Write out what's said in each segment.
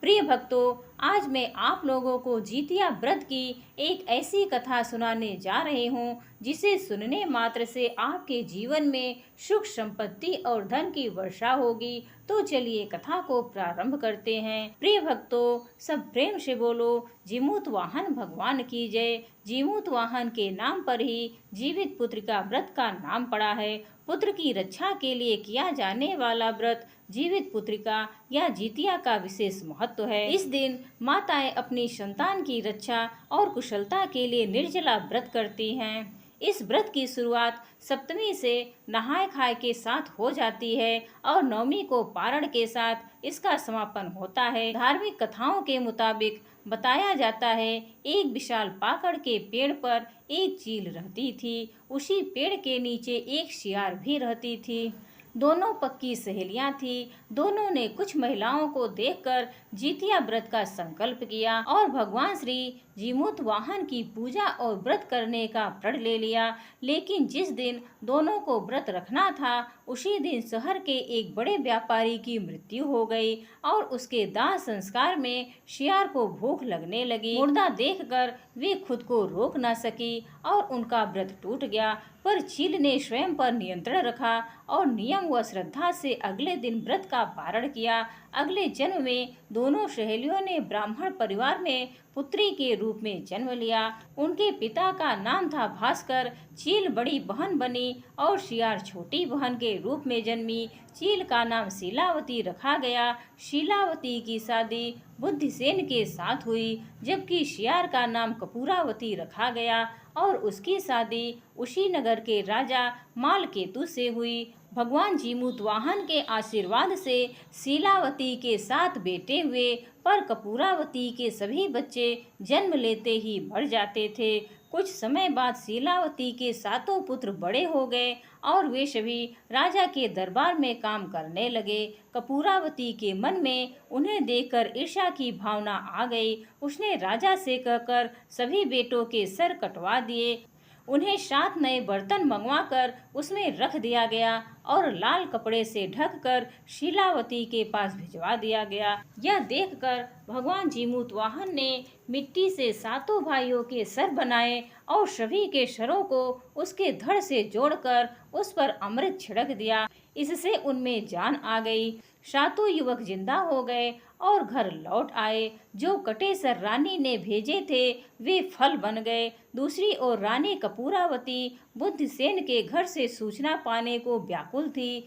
प्रिय भक्तों, आज मैं आप लोगों को जितिया व्रत की एक ऐसी कथा सुनाने जा रही हूँ जिसे सुनने मात्र से आपके जीवन में सुख संपत्ति और धन की वर्षा होगी। तो चलिए कथा को प्रारंभ करते हैं। प्रिय भक्तों, सब प्रेम से बोलो जीमूत वाहन भगवान की जय। जीमूत वाहन के नाम पर ही जीवित पुत्र का व्रत का नाम पड़ा है। पुत्र की रक्षा के लिए किया जाने वाला व्रत जीवित पुत्रिका या जितिया का विशेष महत्व है। इस दिन माताएं अपनी संतान की रक्षा और कुशलता के लिए निर्जला व्रत करती हैं। इस व्रत की शुरुआत सप्तमी से नहाय खाए के साथ हो जाती है और नवमी को पारण के साथ इसका समापन होता है। धार्मिक कथाओं के मुताबिक बताया जाता है, एक विशाल पाकड़ के पेड़ पर एक चील रहती थी। उसी पेड़ के नीचे एक शियार भी रहती थी। दोनों पक्की सहेलियां थी। दोनों ने कुछ महिलाओं को देखकर जितिया व्रत का संकल्प किया और भगवान श्री जीमूत वाहन की पूजा और व्रत करने का प्रण ले लिया। लेकिन जिस दिन दोनों को व्रत रखना था उसी दिन शहर के एक बड़े व्यापारी की मृत्यु हो गई और उसके दाह संस्कार में शियार को भूख लगने लगी। मुर्दा देखकर वे खुद को रोक न सकी और उनका व्रत टूट गया। पर चील ने स्वयं पर नियंत्रण रखा और नियम व श्रद्धा से अगले दिन व्रत का पारण किया। अगले जन्म में दोनों सहेलियों ने ब्राह्मण परिवार में पुत्री के रूप में जन्म लिया। उनके पिता का नाम था भास्कर। चील बड़ी बहन बनी और शियार छोटी बहन के रूप में जन्मी। चील का नाम शीलावती रखा गया। शीलावती की शादी बुद्धिसेन के साथ हुई, जबकि शियार का नाम कपूरावती रखा गया और उसकी शादी उसी नगर के राजा मालकेतु से हुई। भगवान जीमूत वाहन के आशीर्वाद से शीलावती के 7 बेटे हुए, पर कपूरावती के सभी बच्चे जन्म लेते ही मर जाते थे। कुछ समय बाद शीलावती के 7 पुत्र बड़े हो गए और वे सभी राजा के दरबार में काम करने लगे। कपूरावती के मन में उन्हें देखकर ईर्ष्या की भावना आ गई। उसने राजा से कहकर सभी बेटों के सर कटवा दिए। उन्हें 7 नए बर्तन मंगवाकर उसमें रख दिया गया और लाल कपड़े से ढककर शीलावती के पास भिजवा दिया गया। यह देखकर भगवान जीमूत वाहन ने मिट्टी से 7 भाइयों के सर बनाए और सभी के सरों को उसके धड़ से जोड़कर उस पर अमृत छिड़क दिया। इससे उनमें जान आ गई। 7 युवक जिंदा हो गए और घर लौट आए। जो कटे सर रानी ने भेजे थे वे फल बन गए। दूसरी ओर रानी कपूरावती बुद्धिसेन के घर से सूचना पाने को व्याकुल थी।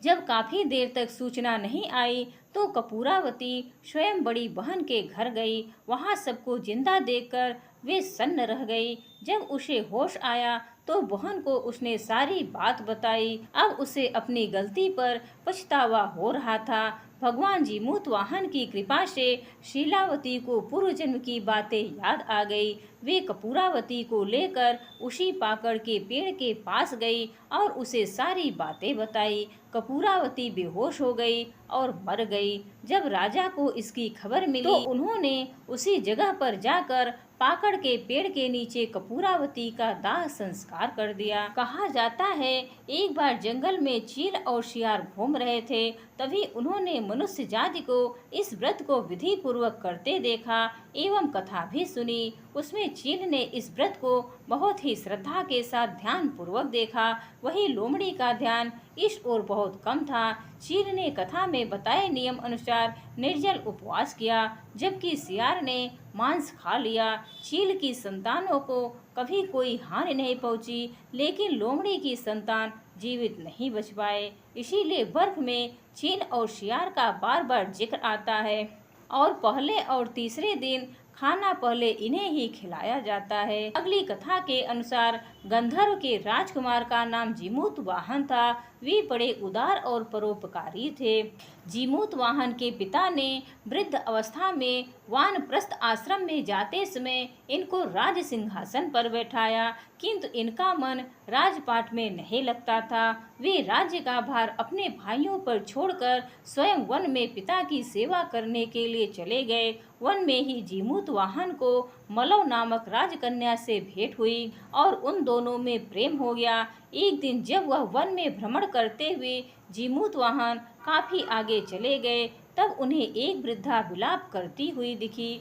जब काफी देर तक सूचना नहीं आई तो कपूरावती स्वयं बड़ी बहन के घर गई। वहां सबको जिंदा देखकर वे सन्न रह गई। जब उसे होश आया तो बहन को उसने सारी बात बताई। अब उसे अपनी गलती पर पछतावा हो रहा था। भगवान जीमूत वाहन की कृपा से शीलावती को पूर्व जन्म की बातें याद आ गई। वे कपूरावती को लेकर उसी पाकड़ के पेड़ के पास गई और उसे सारी बातें बताई। कपूरावती बेहोश हो गई और मर गई। जब राजा को इसकी खबर मिली तो उन्होंने उसी जगह पर जाकर पाकड़ के पेड़ के नीचे कपूरावती का दाह संस्कार कर दिया। कहा जाता है, एक बार जंगल में चील और शियार घूम रहे थे। तभी उन्होंने मनुष्य जाति को इस व्रत को विधि पूर्वक करते देखा एवं कथा भी सुनी। उसमें चील ने इस व्रत को बहुत ही श्रद्धा के साथ ध्यान पूर्वक देखा। वही लोमड़ी का ध्यान इस ओर बहुत कम था। चील ने कथा में बताए नियम अनुसार निर्जल उपवास किया, जबकि शियार ने मांस खा लिया। चील की संतानों को कभी कोई हानि नहीं पहुंची, लेकिन लोमड़ी की संतान जीवित नहीं बच पाए। इसीलिए बर्फ में चील और शियार का बार बार जिक्र आता है और पहले और तीसरे दिन खाना पहले इन्हें ही खिलाया जाता है। अगली कथा के अनुसार गंधर्व के राजकुमार का नाम जीमूत वाहन था। वे बड़े उदार और परोपकारी थे। जीमूत वाहन के पिता ने वृद्ध अवस्था में वानप्रस्थ आश्रम में जाते समय इनको राज सिंहासन पर बैठाया, किंतु इनका मन राजपाट में नहीं लगता था। वे राज्य का भार अपने भाइयों पर छोड़कर स्वयं वन में पिता की सेवा करने के लिए चले गए। वन में ही जीमूत वाहन को मलव नामक राजकन्या से भेंट हुई और उन दोनों में प्रेम हो गया। एक दिन जब वह वन में भ्रमण करते हुए जीमूत वाहन काफी आगे चले गए, तब उन्हें एक वृद्धा विलाप करती हुई दिखी।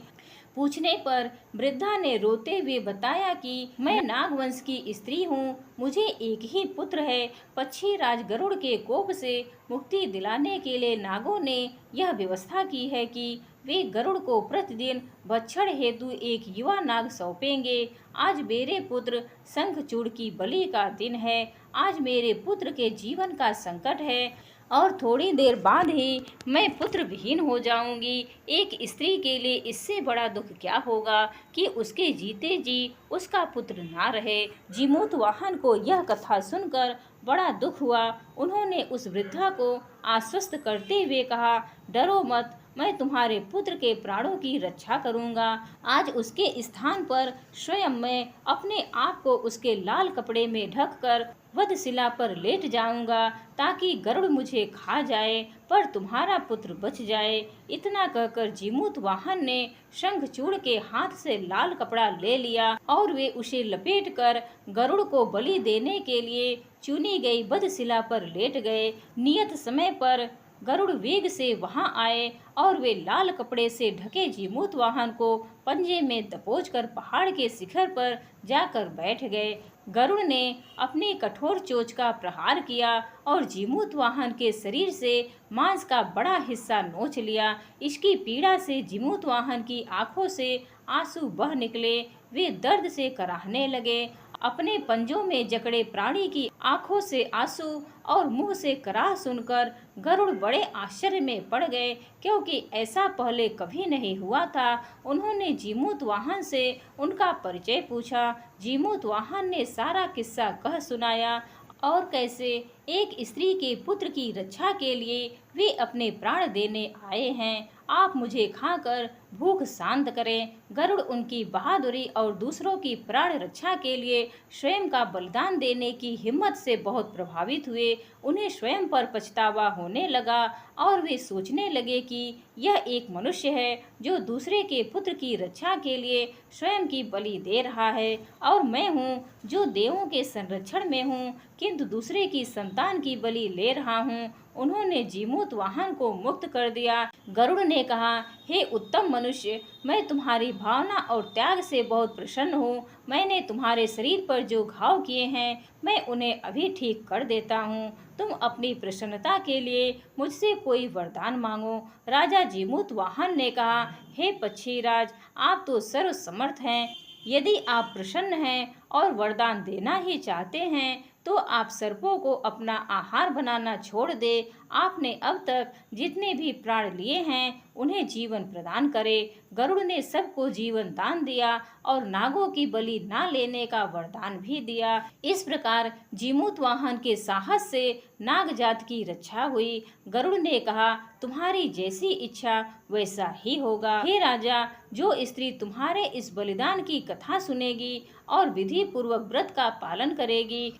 पूछने पर वृद्धा ने रोते हुए बताया कि मैं नागवंश की स्त्री हूँ, मुझे एक ही पुत्र है। पक्षीराज गरुड़ के कोप से मुक्ति दिलाने के लिए नागों ने यह व्यवस्था की है कि वे गरुड़ को प्रतिदिन भक्षण हेतु एक युवा नाग सौंपेंगे। आज मेरे पुत्र शंखचूड़ की बलि का दिन है। आज मेरे पुत्र के जीवन का संकट है और थोड़ी देर बाद ही मैं पुत्र विहीन हो जाऊंगी। एक स्त्री के लिए इससे बड़ा दुख क्या होगा कि उसके जीते जी उसका पुत्र ना रहे। जीमूतवाहन को यह कथा सुनकर बड़ा दुख हुआ। उन्होंने उस वृद्धा को आश्वस्त करते हुए कहा, डरो मत, मैं तुम्हारे पुत्र के प्राणों की रक्षा करूंगा। आज उसके स्थान पर स्वयं मैं अपने आप को उसके लाल कपड़े में ढककर वधशिला पर लेट जाऊंगा ताकि गरुड़ मुझे खा जाए पर तुम्हारा पुत्र बच जाए। इतना कहकर जीमूतवाहन ने शंखचूड़ के हाथ से लाल कपड़ा ले लिया और वे उसे लपेटकर गरुड़ को बलि देने के लिए चुनी गई वधशिला पर लेट गए। नियत समय पर गरुड़ वेग से वहां आए और वे लाल कपड़े से ढके जीमूतवाहन को पंजे में दबोचकर पहाड़ के शिखर पर जाकर बैठ गए। गरुड़ ने अपनी कठोर चोंच का प्रहार किया और जीमूतवाहन के शरीर से मांस का बड़ा हिस्सा नोच लिया। इसकी पीड़ा से जीमूतवाहन की आंखों से आंसू बह निकले। वे दर्द से कराहने लगे। अपने पंजों में जकड़े प्राणी की आंखों से आंसू और मुंह से कराह सुनकर गरुड़ बड़े आश्चर्य में पड़ गए, क्योंकि ऐसा पहले कभी नहीं हुआ था। उन्होंने जीमूतवाहन से उनका परिचय पूछा। जीमूतवाहन ने सारा किस्सा कह सुनाया और कैसे एक स्त्री के पुत्र की रक्षा के लिए वे अपने प्राण देने आए हैं। आप मुझे खाकर भूख शांत करें। गरुड़ उनकी बहादुरी और दूसरों की प्राण रक्षा के लिए स्वयं का बलिदान देने की हिम्मत से बहुत प्रभावित हुए। उन्हें स्वयं पर पछतावा होने लगा और वे सोचने लगे कि यह एक मनुष्य है जो दूसरे के पुत्र की रक्षा के लिए स्वयं की बलि दे रहा है, और मैं हूँ जो देवों के संरक्षण में हूँ किंतु दूसरे की संतान की बलि ले रहा हूँ। उन्होंने जीमूतवाहन को मुक्त कर दिया। गरुड़ ने कहा, हे उत्तम मनुष्य, मैं तुम्हारी भावना और त्याग से बहुत प्रसन्न हूँ। मैंने तुम्हारे शरीर पर जो घाव किए हैं मैं उन्हें अभी ठीक कर देता हूँ। तुम अपनी प्रसन्नता के लिए मुझसे कोई वरदान मांगो। राजा जीमूतवाहन ने कहा, हे पक्षीराज, आप तो सर्वसमर्थ हैं। यदि आप प्रसन्न हैं और वरदान देना ही चाहते हैं तो आप सर्पों को अपना आहार बनाना छोड़ दे। आपने अब तक जितने भी प्राण लिए हैं उन्हें जीवन प्रदान करे। गरुड़ ने सबको जीवन दान दिया और नागों की बलि ना लेने का वरदान भी दिया। इस प्रकार जीमूतवाहन के साहस से नाग जात की रक्षा हुई। गरुड़ ने कहा, तुम्हारी जैसी इच्छा वैसा ही होगा। हे राजा, जो स्त्री तुम्हारे इस बलिदान की कथा सुनेगी और विधि पूर्वक व्रत का पालन करेगी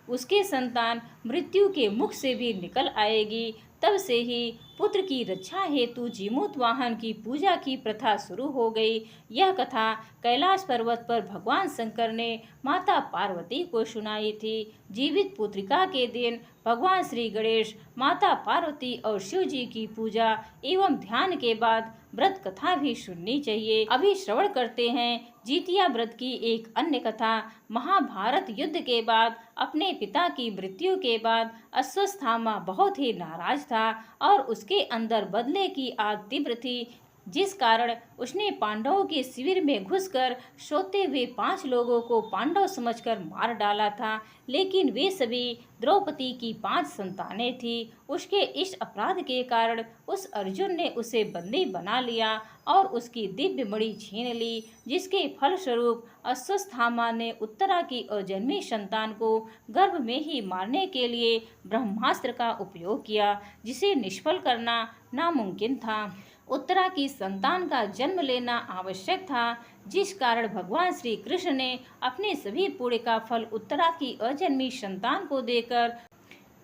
उसके संतान मृत्यु के मुख से भी निकल आएगी। तब से ही पुत्र की रक्षा हेतु जीमूतवाहन की पूजा की प्रथा शुरू हो गई। यह कथा कैलाश पर्वत पर भगवान शंकर ने माता पार्वती को सुनाई थी। जीवित पुत्रिका के दिन भगवान श्री गणेश, माता पार्वती और शिव जी की पूजा एवं ध्यान के बाद व्रत कथा भी सुननी चाहिए। अभी श्रवण करते हैं जितिया व्रत की एक अन्य कथा। महाभारत युद्ध के बाद अपने पिता की मृत्यु के बाद अश्वत्थामा बहुत ही नाराज था और उसके अंदर बदले की आग तीव्र थी, जिस कारण उसने पांडवों के शिविर में घुसकर सोते हुए 5 लोगों को पांडव समझकर मार डाला था। लेकिन वे सभी द्रौपदी की 5 संतानें थी। उसके इस अपराध के कारण उस अर्जुन ने उसे बंदी बना लिया और उसकी दिव्य मणि छीन ली, जिसके फलस्वरूप अश्वत्थामा ने उत्तरा की अजन्मी संतान को गर्भ में ही मारने के लिए ब्रह्मास्त्र का उपयोग किया, जिसे निष्फल करना नामुमकिन था। उत्तरा की संतान का जन्म लेना आवश्यक था, जिस कारण भगवान श्री कृष्ण ने अपने सभी पुण्य का फल उत्तरा की अजन्मी संतान को देकर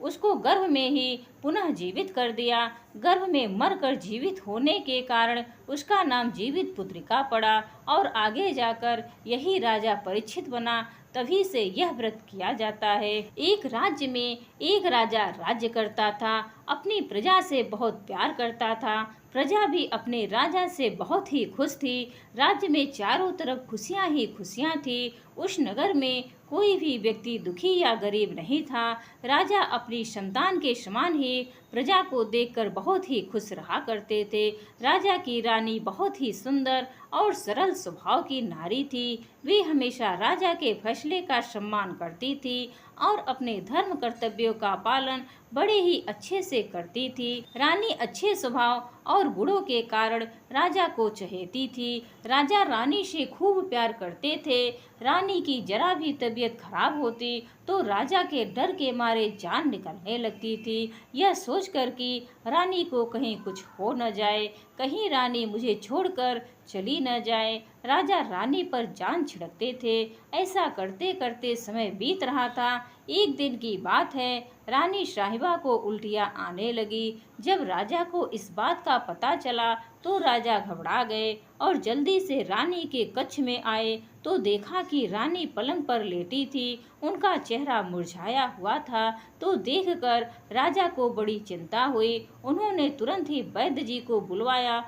उसको गर्भ में ही पुनः जीवित कर दिया। गर्भ में मरकर जीवित होने के कारण उसका नाम जीवित पुत्रिका पड़ा और आगे जाकर यही राजा परीक्षित बना। तभी से यह व्रत किया जाता है। एक राज्य में एक राजा राज्य करता था, अपनी प्रजा से बहुत प्यार करता था। प्रजा भी अपने राजा से बहुत ही खुश थी। राज्य में चारों तरफ खुशियां ही खुशियां थी। उस नगर में कोई भी व्यक्ति दुखी या गरीब नहीं था। राजा अपनी संतान के समान ही प्रजा को देखकर बहुत ही खुश रहा करते थे। राजा की रानी बहुत ही सुंदर और सरल स्वभाव की नारी थी। वे हमेशा राजा के फैसले का सम्मान करती थी और अपने धर्म कर्तव्यों का पालन बड़े ही अच्छे से करती थी। रानी अच्छे स्वभाव और गुणों के कारण राजा को चहेती थी। राजा रानी से खूब प्यार करते थे। रानी की जरा भी तबीयत खराब होती तो राजा के डर के मारे जान निकलने लगती थी। यह सोचकर कि रानी को कहीं कुछ हो न जाए, कहीं रानी मुझे छोड़कर चली न जाए, राजा रानी पर जान छिड़कते थे। ऐसा करते करते समय बीत रहा था। एक दिन की बात है, रानी साहिबा को उल्टियाँ आने लगी। जब राजा को इस बात का पता चला तो राजा घबरा गए और जल्दी से रानी के कक्ष में आए तो देखा कि रानी पलंग पर लेटी थी। उनका चेहरा मुरझाया हुआ था तो देखकर राजा को बड़ी चिंता हुई। उन्होंने तुरंत ही वैद्य जी को बुलवाया।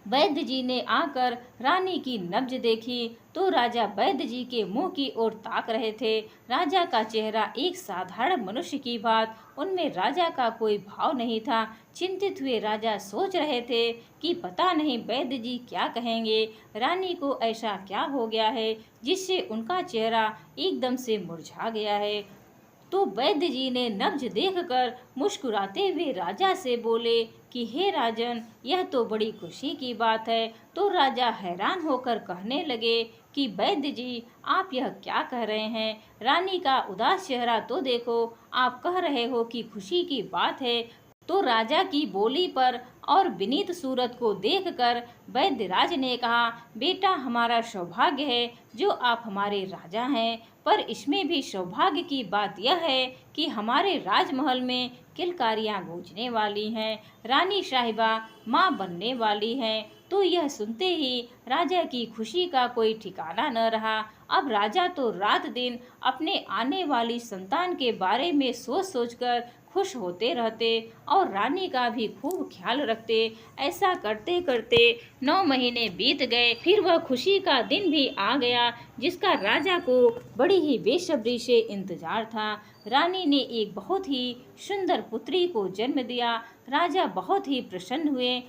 वैद्य जी ने आकर रानी की नब्ज देखी तो राजा वैद्य जी के मुंह की ओर ताक रहे थे। राजा का चेहरा एक साधारण मनुष्य की बात, उनमें राजा का कोई भाव नहीं था। चिंतित हुए राजा सोच रहे थे कि पता नहीं वैद्य जी क्या कहेंगे, रानी को ऐसा क्या हो गया है जिससे उनका चेहरा एकदम से मुरझा गया है। तो वैद्य जी ने नब्ज देखकर मुस्कुराते हुए राजा से बोले कि हे राजन, यह तो बड़ी खुशी की बात है। तो राजा हैरान होकर कहने लगे कि वैद्य जी, आप यह क्या कह रहे हैं? रानी का उदास चेहरा तो देखो, आप कह रहे हो कि खुशी की बात है। तो राजा की बोली पर और विनीत सूरत को देखकर वैद्यराज ने कहा, बेटा, हमारा सौभाग्य है जो आप हमारे राजा हैं, पर इसमें भी सौभाग्य की बात यह है कि हमारे राजमहल में किलकारियां गूंजने वाली हैं, रानी साहिबा माँ बनने वाली हैं। तो यह सुनते ही राजा की खुशी का कोई ठिकाना न रहा। अब राजा तो रात दिन अपने आने वाली संतान के बारे में सोच सोचकर खुश होते रहते और रानी का भी खूब ख्याल रखते। ऐसा करते करते 9 महीने बीत गए। फिर वह खुशी का दिन भी आ गया जिसका राजा को बड़ी ही बेसब्री से इंतजार था। रानी ने एक बहुत ही सुंदर पुत्री को जन्म दिया। राजा बहुत ही प्रसन्न हुए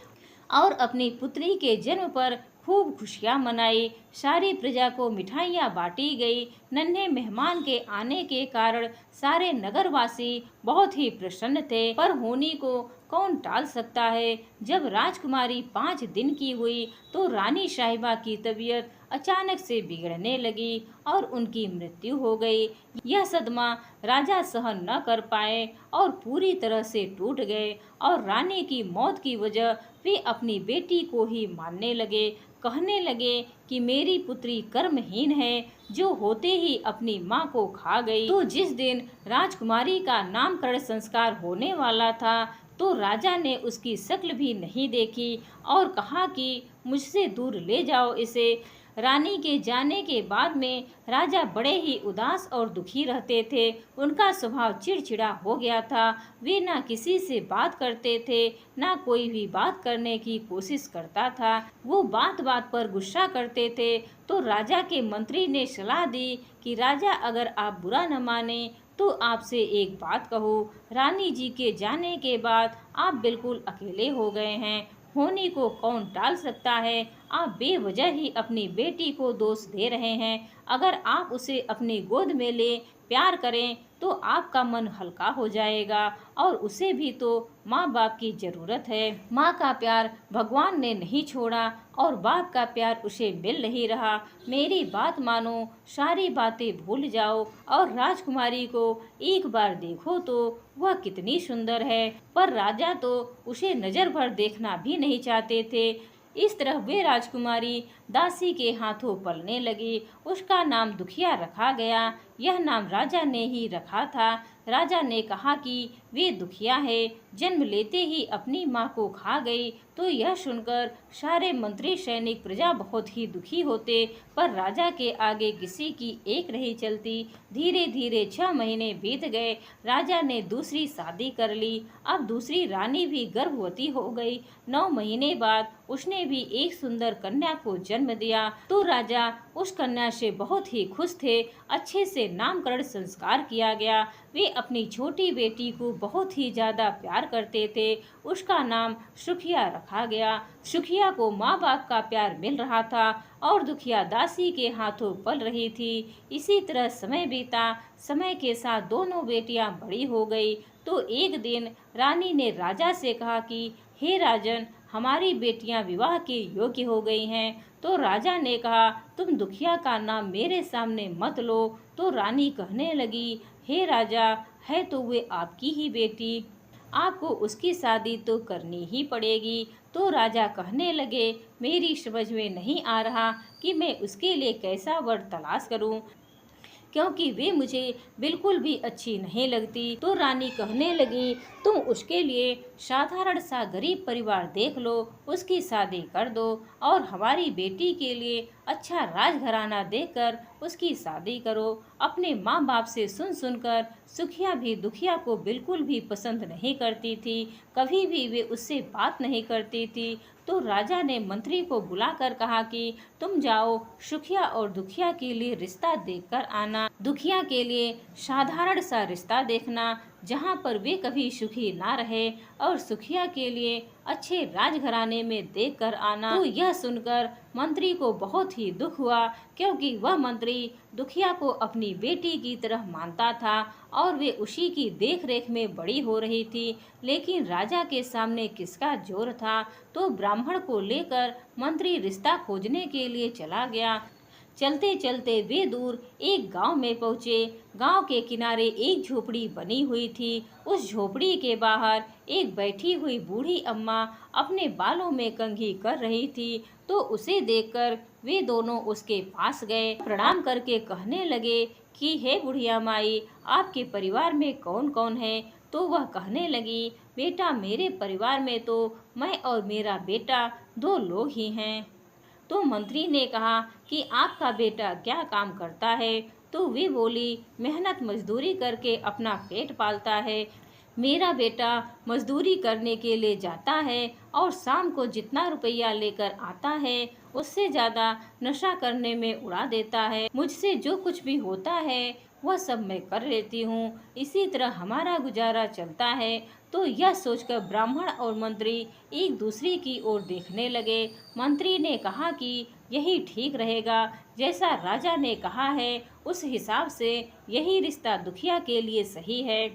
और अपनी पुत्री के जन्म पर खूब खुशियां मनाई। सारी प्रजा को मिठाइयाँ बांटी गई। नन्हे मेहमान के आने के कारण सारे नगरवासी बहुत ही प्रसन्न थे। पर होनी को कौन टाल सकता है। जब राजकुमारी 5 दिन की हुई तो रानी साहिबा की तबीयत अचानक से बिगड़ने लगी और उनकी मृत्यु हो गई। यह सदमा राजा सहन न कर पाए और पूरी तरह से टूट गए और रानी की मौत की वजह वे अपनी बेटी को ही मानने लगे। कहने लगे कि मेरी पुत्री कर्महीन है जो होते ही अपनी माँ को खा गई। तो जिस दिन राजकुमारी का नामकरण संस्कार होने वाला था तो राजा ने उसकी शक्ल भी नहीं देखी और कहा कि मुझसे दूर ले जाओ इसे। रानी के जाने के बाद में राजा बड़े ही उदास और दुखी रहते थे। उनका स्वभाव चिड़चिड़ा हो गया था। वे ना किसी से बात करते थे, ना कोई भी बात करने की कोशिश करता था। वो बात बात पर गुस्सा करते थे। तो राजा के मंत्री ने सलाह दी कि राजा, अगर आप बुरा न माने तो आपसे एक बात कहूँ। रानी जी के जाने के बाद आप बिल्कुल अकेले हो गए हैं। होनी को कौन टाल सकता है। आप बेवजह ही अपनी बेटी को दोष दे रहे हैं। अगर आप उसे अपनी गोद में ले प्यार करें तो आपका मन हल्का हो जाएगा और उसे भी तो माँ बाप की ज़रूरत है। माँ का प्यार भगवान ने नहीं छोड़ा और बाप का प्यार उसे मिल नहीं रहा। मेरी बात मानो, सारी बातें भूल जाओ और राजकुमारी को एक बार देखो तो वह कितनी सुंदर है। पर राजा तो उसे नज़र भर देखना भी नहीं चाहते थे। इस तरह वे राजकुमारी दासी के हाथों पलने लगी। उसका नाम दुखिया रखा गया। यह नाम राजा ने ही रखा था। राजा ने कहा कि वे दुखिया है, जन्म लेते ही अपनी माँ को खा गई। तो यह सुनकर सारे मंत्री सैनिक प्रजा बहुत ही दुखी होते, पर राजा के आगे किसी की एक नहीं चलती। धीरे धीरे 6 महीने बीत गए। राजा ने दूसरी शादी कर ली। अब दूसरी रानी भी गर्भवती हो गई। 9 महीने बाद उसने भी एक सुंदर कन्या को जन्म दिया। तो राजा उस कन्या से बहुत ही खुश थे। अच्छे से नामकरण संस्कार किया गया। वे अपनी छोटी बेटी को बहुत ही ज्यादा प्यार करते थे। उसका नाम सुखिया रखा गया। सुखिया को माँ बाप का प्यार मिल रहा था और दुखिया दासी के हाथों पल रही थी। इसी तरह समय बीता। समय के साथ दोनों बेटियां बड़ी हो गई। तो एक दिन रानी ने राजा से कहा कि हे राजन, हमारी बेटियां विवाह के योग्य हो गई हैं। तो राजा ने कहा, तुम दुखिया का नाम मेरे सामने मत लो। तो रानी कहने लगी, हे राजा, है तो वे आपकी ही बेटी, आपको उसकी शादी तो करनी ही पड़ेगी। तो राजा कहने लगे, मेरी समझ में नहीं आ रहा कि मैं उसके लिए कैसा वर तलाश करूं, क्योंकि वे मुझे बिल्कुल भी अच्छी नहीं लगती। तो रानी कहने लगी, तुम उसके लिए साधारण सा गरीब परिवार देख लो, उसकी शादी कर दो और हमारी बेटी के लिए अच्छा राजघराना देकर उसकी शादी करो। अपने माँ बाप से सुन सुनकर सुखिया भी दुखिया को बिल्कुल भी पसंद नहीं करती थी। कभी भी वे उससे बात नहीं करती थी। तो राजा ने मंत्री को बुलाकर कहा कि तुम जाओ, सुखिया और दुखिया के लिए रिश्ता देखकर आना। दुखिया के लिए साधारण सा रिश्ता देखना, जहाँ पर वे कभी सुखी ना रहे, और सुखिया के लिए अच्छे राजघराने में देख कर आना। तो यह सुनकर मंत्री को बहुत ही दुख हुआ, क्योंकि वह मंत्री दुखिया को अपनी बेटी की तरह मानता था और वे उसी की देखरेख में बड़ी हो रही थी। लेकिन राजा के सामने किसका जोर था। तो ब्राह्मण को लेकर मंत्री रिश्ता खोजने के लिए चला गया। चलते चलते वे दूर एक गांव में पहुंचे। गांव के किनारे एक झोपड़ी बनी हुई थी। उस झोपड़ी के बाहर एक बैठी हुई बूढ़ी अम्मा अपने बालों में कंघी कर रही थी। तो उसे देखकर वे दोनों उसके पास गए। प्रणाम करके कहने लगे कि हे बुढ़िया माई, आपके परिवार में कौन कौन है। तो वह कहने लगी, बेटा, मेरे परिवार में तो मैं और मेरा बेटा 2 लोग ही हैं। तो मंत्री ने कहा कि आपका बेटा क्या काम करता है। तो वे बोली, मेहनत मजदूरी करके अपना पेट पालता है। मेरा बेटा मजदूरी करने के लिए जाता है और शाम को जितना रुपया लेकर आता है उससे ज़्यादा नशा करने में उड़ा देता है। मुझसे जो कुछ भी होता है वह सब मैं कर लेती हूँ। इसी तरह हमारा गुजारा चलता है। तो यह सोचकर ब्राह्मण और मंत्री एक दूसरे की ओर देखने लगे। मंत्री ने कहा कि यही ठीक रहेगा, जैसा राजा ने कहा है उस हिसाब से यही रिश्ता दुखिया के लिए सही है।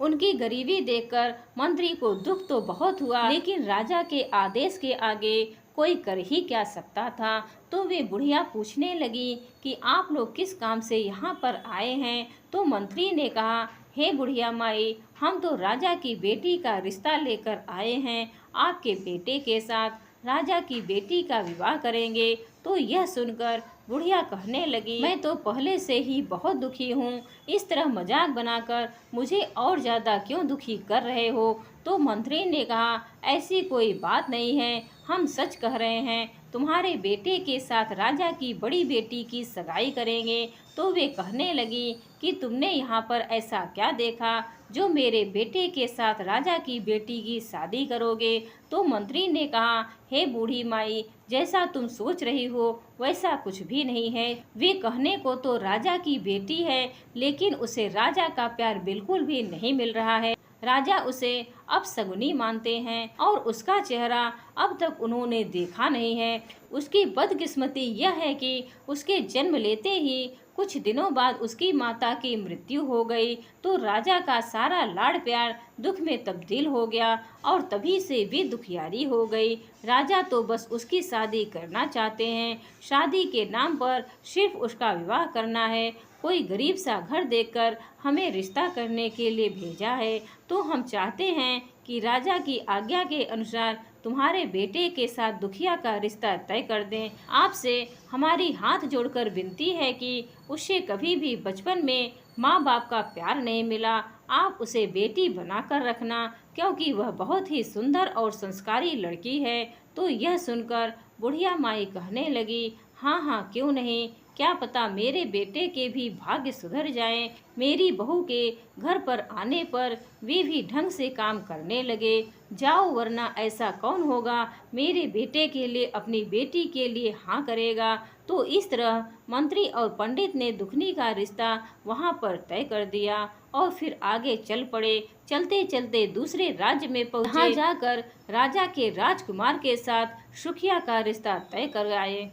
उनकी गरीबी देखकर मंत्री को दुख तो बहुत हुआ, लेकिन राजा के आदेश के आगे कोई कर ही क्या सकता था। तो वे बुढ़िया पूछने लगी कि आप लोग किस काम से यहाँ पर आए हैं। तो मंत्री ने कहा, हे बुढ़िया माई, हम तो राजा की बेटी का रिश्ता लेकर आए हैं। आपके बेटे के साथ राजा की बेटी का विवाह करेंगे। तो यह सुनकर बुढ़िया कहने लगी, मैं तो पहले से ही बहुत दुखी हूँ, इस तरह मजाक बनाकर मुझे और ज़्यादा क्यों दुखी कर रहे हो। तो मंत्री ने कहा, ऐसी कोई बात नहीं है, हम सच कह रहे हैं, तुम्हारे बेटे के साथ राजा की बड़ी बेटी की सगाई करेंगे। तो वे कहने लगी कि तुमने यहाँ पर ऐसा क्या देखा जो मेरे बेटे के साथ राजा की बेटी की शादी करोगे। तो मंत्री ने कहा, हे बूढ़ी माई, जैसा तुम सोच रही हो वैसा कुछ भी नहीं है। वे कहने को तो राजा की बेटी है, लेकिन उसे राजा का प्यार बिल्कुल भी नहीं मिल रहा है। राजा उसे अपशगुनी मानते हैं और उसका चेहरा अब तक उन्होंने देखा नहीं है। उसकी बदकिस्मती यह है कि उसके जन्म लेते ही कुछ दिनों बाद उसकी माता की मृत्यु हो गई। तो राजा का सारा लाड़ प्यार दुख में तब्दील हो गया और तभी से वे दुखियारी हो गई। राजा तो बस उसकी शादी करना चाहते हैं, शादी के नाम पर सिर्फ उसका विवाह करना है। कोई गरीब सा घर देखकर हमें रिश्ता करने के लिए भेजा है, तो हम चाहते हैं कि राजा की आज्ञा के अनुसार तुम्हारे बेटे के साथ दुखिया का रिश्ता तय कर दें। आपसे हमारी हाथ जोड़कर विनती है कि उसे कभी भी बचपन में माँ बाप का प्यार नहीं मिला। आप उसे बेटी बनाकर रखना, क्योंकि वह बहुत ही सुंदर और संस्कारी लड़की है। तो यह सुनकर बुढ़िया माई कहने लगी, हाँ हाँ क्यों नहीं, क्या पता मेरे बेटे के भी भाग्य सुधर जाएं। मेरी बहू के घर पर आने पर वे भी ढंग से काम करने लगे। जाओ, वरना ऐसा कौन होगा मेरे बेटे के लिए अपनी बेटी के लिए हाँ करेगा। तो इस तरह मंत्री और पंडित ने दुखनी का रिश्ता वहाँ पर तय कर दिया और फिर आगे चल पड़े। चलते चलते दूसरे राज्य में पहुँचे। वहाँ जाकर राजा के राजकुमार के साथ सुखिया का रिश्ता तय कर आए।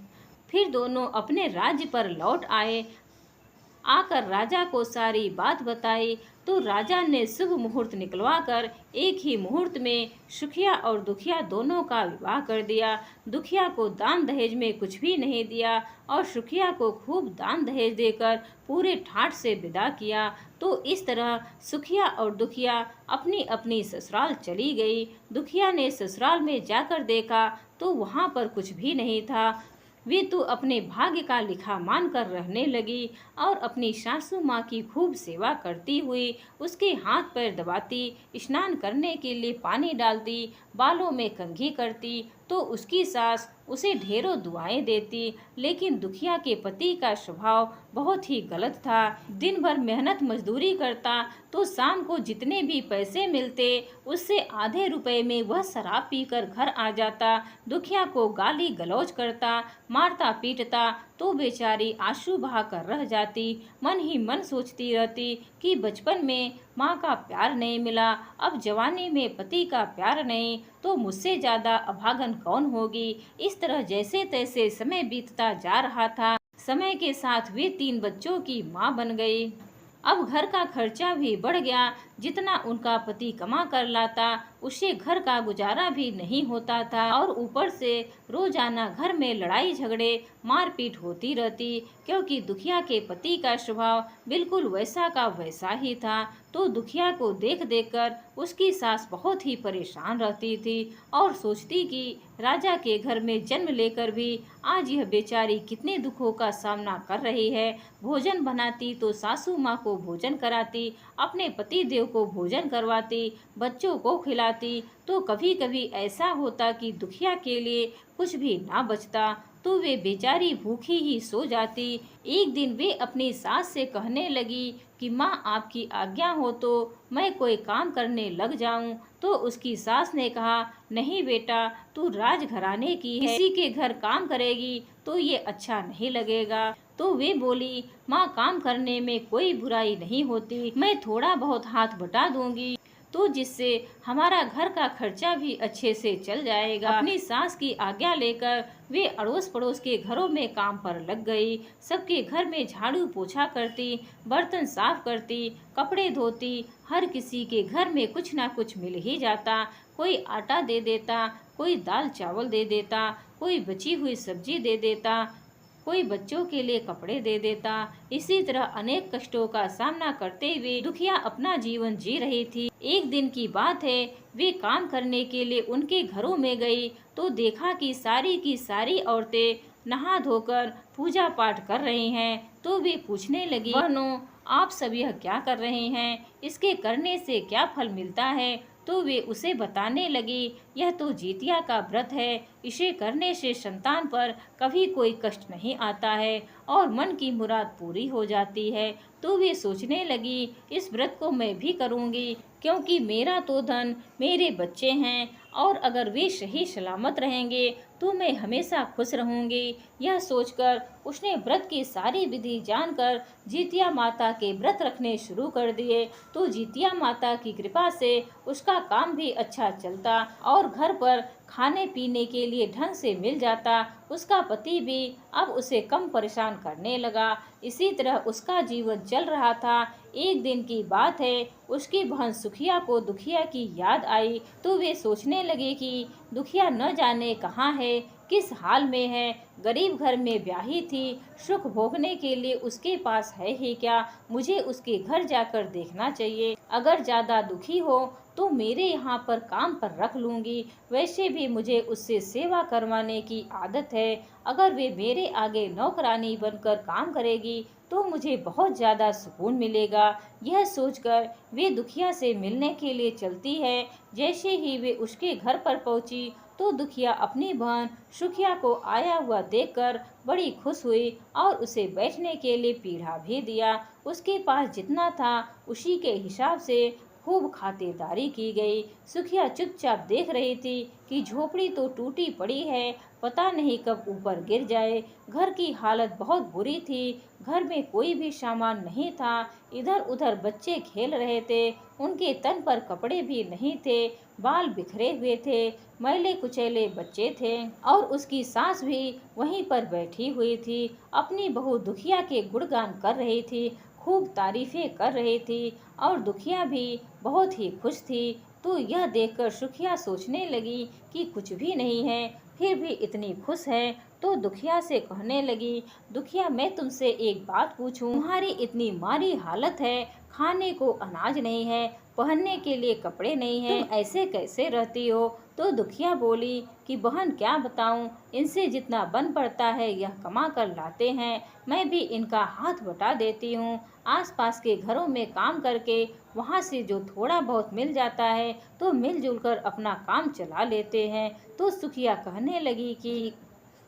फिर दोनों अपने राज्य पर लौट आए। आकर राजा को सारी बात बताई तो राजा ने शुभ मुहूर्त निकलवाकर एक ही मुहूर्त में सुखिया और दुखिया दोनों का विवाह कर दिया। दुखिया को दान दहेज में कुछ भी नहीं दिया और सुखिया को खूब दान दहेज देकर पूरे ठाट से विदा किया। तो इस तरह सुखिया और दुखिया अपनी अपनी ससुराल चली गई। दुखिया ने ससुराल में जाकर देखा तो वहाँ पर कुछ भी नहीं था। वे तो अपने भाग्य का लिखा मानकर रहने लगी और अपनी सासू माँ की खूब सेवा करती हुई उसके हाथ पैर दबाती, स्नान करने के लिए पानी डालती, बालों में कंघी करती। तो उसकी सास उसे ढेरों दुआएं देती। लेकिन दुखिया के पति का स्वभाव बहुत ही गलत था। दिन भर मेहनत मजदूरी करता तो शाम को जितने भी पैसे मिलते उससे आधे रुपए में वह शराब पीकर घर आ जाता। दुखिया को गाली गलौज करता, मारता पीटता तो बेचारी आंसू बहाकर रह जाती। मन ही मन सोचती रहती कि बचपन में माँ का प्यार नहीं मिला, अब जवानी में पति का प्यार नहीं, तो मुझसे ज़्यादा अभागन कौन होगी। इस तरह जैसे तैसे समय बीतता जा रहा था। समय के साथ वे 3 बच्चों की माँ बन गई। अब घर का खर्चा भी बढ़ गया। जितना उनका पति कमा कर लाता उससे घर का गुजारा भी नहीं होता था और ऊपर से रोजाना घर में लड़ाई झगड़े मारपीट होती रहती, क्योंकि दुखिया के पति का स्वभाव बिल्कुल वैसा का वैसा ही था। तो दुखिया को देख देखकर उसकी सास बहुत ही परेशान रहती थी और सोचती कि राजा के घर में जन्म लेकर भी आज यह बेचारी कितने दुखों का सामना कर रही है। भोजन बनाती तो सासू माँ को भोजन कराती, अपने पति देव को भोजन करवाती, बच्चों को खिलाती। तो कभी कभी ऐसा होता कि दुखिया के लिए कुछ भी ना बचता तो वे बेचारी भूखी ही सो जाती। एक दिन वे अपनी सास से कहने लगी कि माँ आपकी आज्ञा हो तो मैं कोई काम करने लग जाऊं। तो उसकी सास ने कहा, नहीं बेटा, तू राजघराने की है, किसी के घर काम करेगी तो ये अच्छा नहीं लगेगा। तो वे बोली, माँ काम करने में कोई बुराई नहीं होती, मैं थोड़ा बहुत हाथ बटा दूंगी तो जिससे हमारा घर का खर्चा भी अच्छे से चल जाएगा। अपनी सास की आज्ञा लेकर वे अड़ोस पड़ोस के घरों में काम पर लग गई। सबके घर में झाड़ू पोछा करती, बर्तन साफ करती, कपड़े धोती। हर किसी के घर में कुछ ना कुछ मिल ही जाता। कोई आटा दे देता, कोई दाल चावल दे देता, कोई बची हुई सब्जी दे देता, कोई बच्चों के लिए कपड़े दे देता। इसी तरह अनेक कष्टों का सामना करते हुए दुखिया अपना जीवन जी रही थी। एक दिन की बात है, वे काम करने के लिए उनके घरों में गई तो देखा कि सारी की सारी औरतें नहा धोकर पूजा पाठ कर रही हैं। तो वे पूछने लगी, बहनों आप सब यह क्या कर रहे हैं, इसके करने से क्या फल मिलता है। तो वे उसे बताने लगी, यह तो जितिया का व्रत है, इसे करने से संतान पर कभी कोई कष्ट नहीं आता है और मन की मुराद पूरी हो जाती है। तो वे सोचने लगी, इस व्रत को मैं भी करूंगी, क्योंकि मेरा तो धन मेरे बच्चे हैं और अगर वे सही सलामत रहेंगे तो मैं हमेशा खुश रहूंगी। यह सोचकर उसने व्रत की सारी विधि जानकर जितिया माता के व्रत रखने शुरू कर दिए। तो जितिया माता की कृपा से उसका काम भी अच्छा चलता और घर पर खाने पीने के लिए ढंग से मिल जाता। उसका पति भी अब उसे कम परेशान करने लगा। इसी तरह उसका जीवन चल रहा था। एक दिन की बात है, उसकी बहन सुखिया को दुखिया की याद आई तो वे सोचने लगे कि दुखिया न जाने कहाँ है, किस हाल में है। गरीब घर में ब्याही थी, सुख भोगने के लिए उसके पास है ही क्या। मुझे उसके घर जाकर देखना चाहिए, अगर ज़्यादा दुखी हो तो मेरे यहाँ पर काम पर रख लूँगी। वैसे भी मुझे उससे सेवा करवाने की आदत है। अगर वे मेरे आगे नौकरानी बनकर काम करेगी तो मुझे बहुत ज़्यादा सुकून मिलेगा। यह सोचकर वे दुखिया से मिलने के लिए चलती है। जैसे ही वे उसके घर पर पहुंची तो दुखिया अपनी बहन सुखिया को आया हुआ देखकर बड़ी खुश हुई और उसे बैठने के लिए पीढ़ा भी दिया। उसके पास जितना था उसी के हिसाब से खूब खातिरदारी की गई। सुखिया चुपचाप देख रही थी कि झोपड़ी तो टूटी पड़ी है, पता नहीं कब ऊपर गिर जाए। घर की हालत बहुत बुरी थी। घर में कोई भी सामान नहीं था। इधर उधर बच्चे खेल रहे थे। उनके तन पर कपड़े भी नहीं थे, बाल बिखरे हुए थे, मैले कुचैले बच्चे थे। और उसकी सास भी वहीं पर बैठी हुई थी। अपनी बहू दुखिया के गुणगान कर रही थी, खूब तारीफें कर रही थी और दुखिया भी बहुत ही खुश थी। तो यह देखकर सुखिया सोचने लगी कि कुछ भी नहीं है, फिर भी इतनी खुश है। तो दुखिया से कहने लगी, दुखिया मैं तुमसे एक बात पूछूं, तुम्हारी इतनी मारी हालत है, खाने को अनाज नहीं है, पहनने के लिए कपड़े नहीं है, तुम ऐसे कैसे रहती हो? तो दुखिया बोली कि बहन क्या बताऊं, इनसे जितना बन पड़ता है यह कमा कर लाते हैं, मैं भी इनका हाथ बटा देती हूँ। आसपास के घरों में काम करके वहाँ से जो थोड़ा बहुत मिल जाता है तो मिलजुल कर अपना काम चला लेते हैं। तो सुखिया कहने लगी कि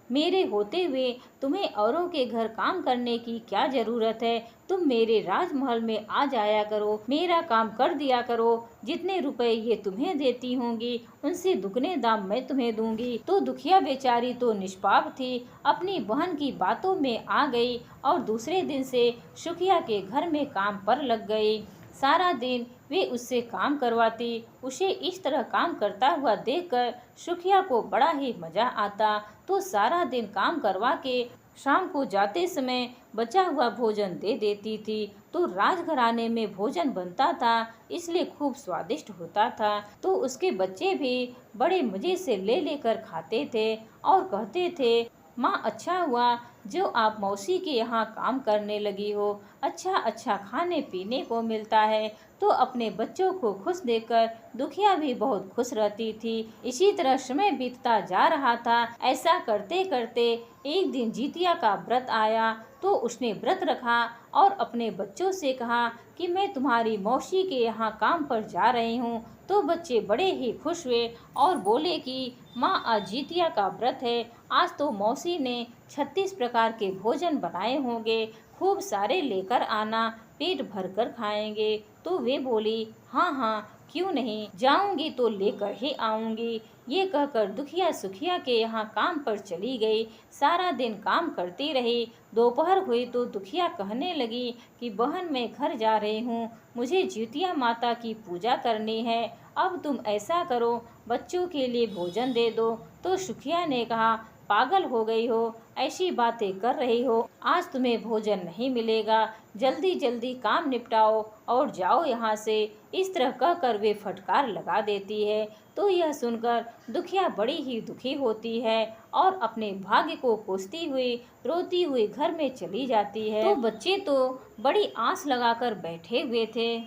मेरे होते हुए तुम्हें औरों के घर काम करने की क्या जरूरत है? तुम मेरे राजमहल में आ जाया करो, मेरा काम कर दिया करो। जितने रुपए ये तुम्हें देती होंगी उनसे दुगने दाम मैं तुम्हें दूंगी। तो दुखिया बेचारी तो निष्पाप थी, अपनी बहन की बातों में आ गई और दूसरे दिन से सुखिया के घर में काम पर लग गई। सारा दिन वे उससे काम करवाती। उसे इस तरह काम करता हुआ देखकर सुखिया को बड़ा ही मजा आता। तो सारा दिन काम करवा के शाम को जाते समय बचा हुआ भोजन दे देती थी। तो राजघराने में भोजन बनता था, इसलिए खूब स्वादिष्ट होता था। तो उसके बच्चे भी बड़े मजे से ले लेकर खाते थे और कहते थे, माँ अच्छा हुआ जो आप मौसी के यहाँ काम करने लगी हो, अच्छा अच्छा खाने पीने को मिलता है। तो अपने बच्चों को खुश देखकर दुखिया भी बहुत खुश रहती थी। इसी तरह समय बीतता जा रहा था। ऐसा करते करते एक दिन जितिया का व्रत आया। तो उसने व्रत रखा और अपने बच्चों से कहा कि मैं तुम्हारी मौसी के यहाँ काम पर जा रही हूँ। तो बच्चे बड़े ही खुश हुए और बोले कि माँ आज जितिया का व्रत है, आज तो मौसी ने 36 प्रकार के भोजन बनाए होंगे, खूब सारे लेकर आना, पेट भर कर खाएंगे। तो वे बोली, हाँ हाँ क्यों नहीं, जाऊंगी तो लेकर ही आऊंगी। ये कहकर दुखिया सुखिया के यहाँ काम पर चली गई। सारा दिन काम करती रही। दोपहर हुई तो दुखिया कहने लगी कि बहन मैं घर जा रही हूँ, मुझे जितिया माता की पूजा करनी है। अब तुम ऐसा करो, बच्चों के लिए भोजन दे दो। तो सुखिया ने कहा, पागल हो गई हो, ऐसी बातें कर रही हो, आज तुम्हें भोजन नहीं मिलेगा, जल्दी जल्दी काम निपटाओ और जाओ यहाँ से। इस तरह कहकर वे फटकार लगा देती है। तो यह सुनकर दुखिया बड़ी ही दुखी होती है और अपने भाग्य को कोसती हुई रोती हुई घर में चली जाती है। तो बच्चे तो बड़ी आस लगाकर बैठे हुए थे।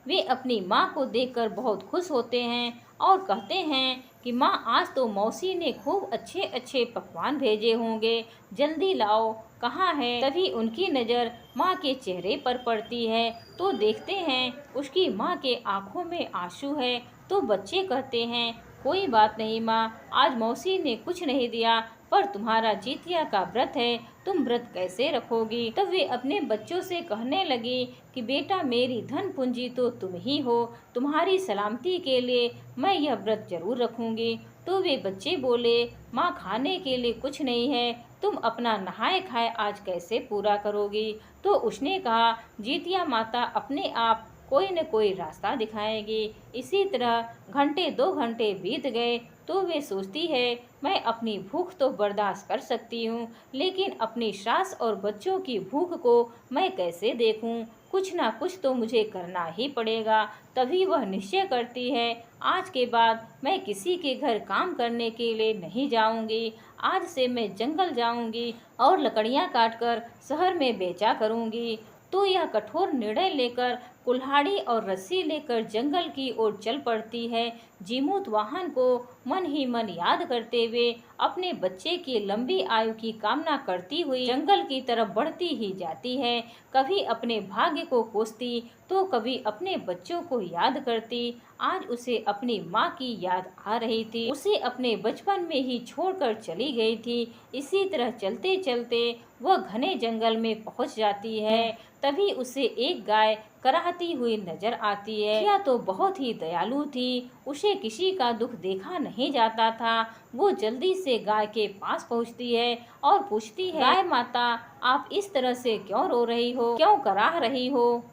वे अपनी माँ को देखकर बहुत खुश होते हैं और कहते हैं कि माँ आज तो मौसी ने खूब अच्छे अच्छे पकवान भेजे होंगे, जल्दी लाओ, कहाँ है? तभी उनकी नज़र माँ के चेहरे पर पड़ती है। तो देखते हैं उसकी माँ के आंखों में आंसू है। तो बच्चे कहते हैं, कोई बात नहीं माँ, आज मौसी ने कुछ नहीं दिया, पर तुम्हारा जितिया का व्रत है, तुम व्रत कैसे रखोगी? तब वे अपने बच्चों से कहने लगी कि बेटा मेरी धन पूंजी तो तुम ही हो, तुम्हारी सलामती के लिए मैं यह व्रत जरूर रखूंगी। तो वे बच्चे बोले, माँ खाने के लिए कुछ नहीं है, तुम अपना नहाए खाए आज कैसे पूरा करोगी? तो उसने कहा, जितिया माता अपने आप कोई न कोई रास्ता दिखाएगी। इसी तरह घंटे 2 घंटे बीत गए। तो वे सोचती है, मैं अपनी भूख तो बर्दाश्त कर सकती हूँ, लेकिन अपनी सास और बच्चों की भूख को मैं कैसे देखूँ? कुछ ना कुछ तो मुझे करना ही पड़ेगा। तभी वह निश्चय करती है, आज के बाद मैं किसी के घर काम करने के लिए नहीं जाऊंगी। आज से मैं जंगल जाऊंगी और लकड़ियाँ काटकर शहर में बेचा करूंगी। तो यह कठोर निर्णय लेकर कुल्हाड़ी और रस्सी लेकर जंगल की ओर चल पड़ती है। जीमूत वाहन को मन ही मन याद करते हुए अपने बच्चे की लंबी आयु की कामना करती हुई जंगल की तरफ बढ़ती ही जाती है। कभी अपने भाग्य को कोसती तो कभी अपने बच्चों को याद करती। आज उसे अपनी माँ की याद आ रही थी। उसे अपने बचपन में ही छोड़कर चली गई थी। इसी तरह चलते चलते वह घने जंगल में पहुंच जाती है। तभी उसे एक गाय कराहती हुई नजर आती है। यह तो बहुत ही दयालु थी, उसे किसी का दुख देखा नहीं जाता था। वो जल्दी से गाय के पास पहुंचती है और पूछती है, गाय माता, आप इस तरह से क्यों रो रही हो, क्यों कराह रही हो?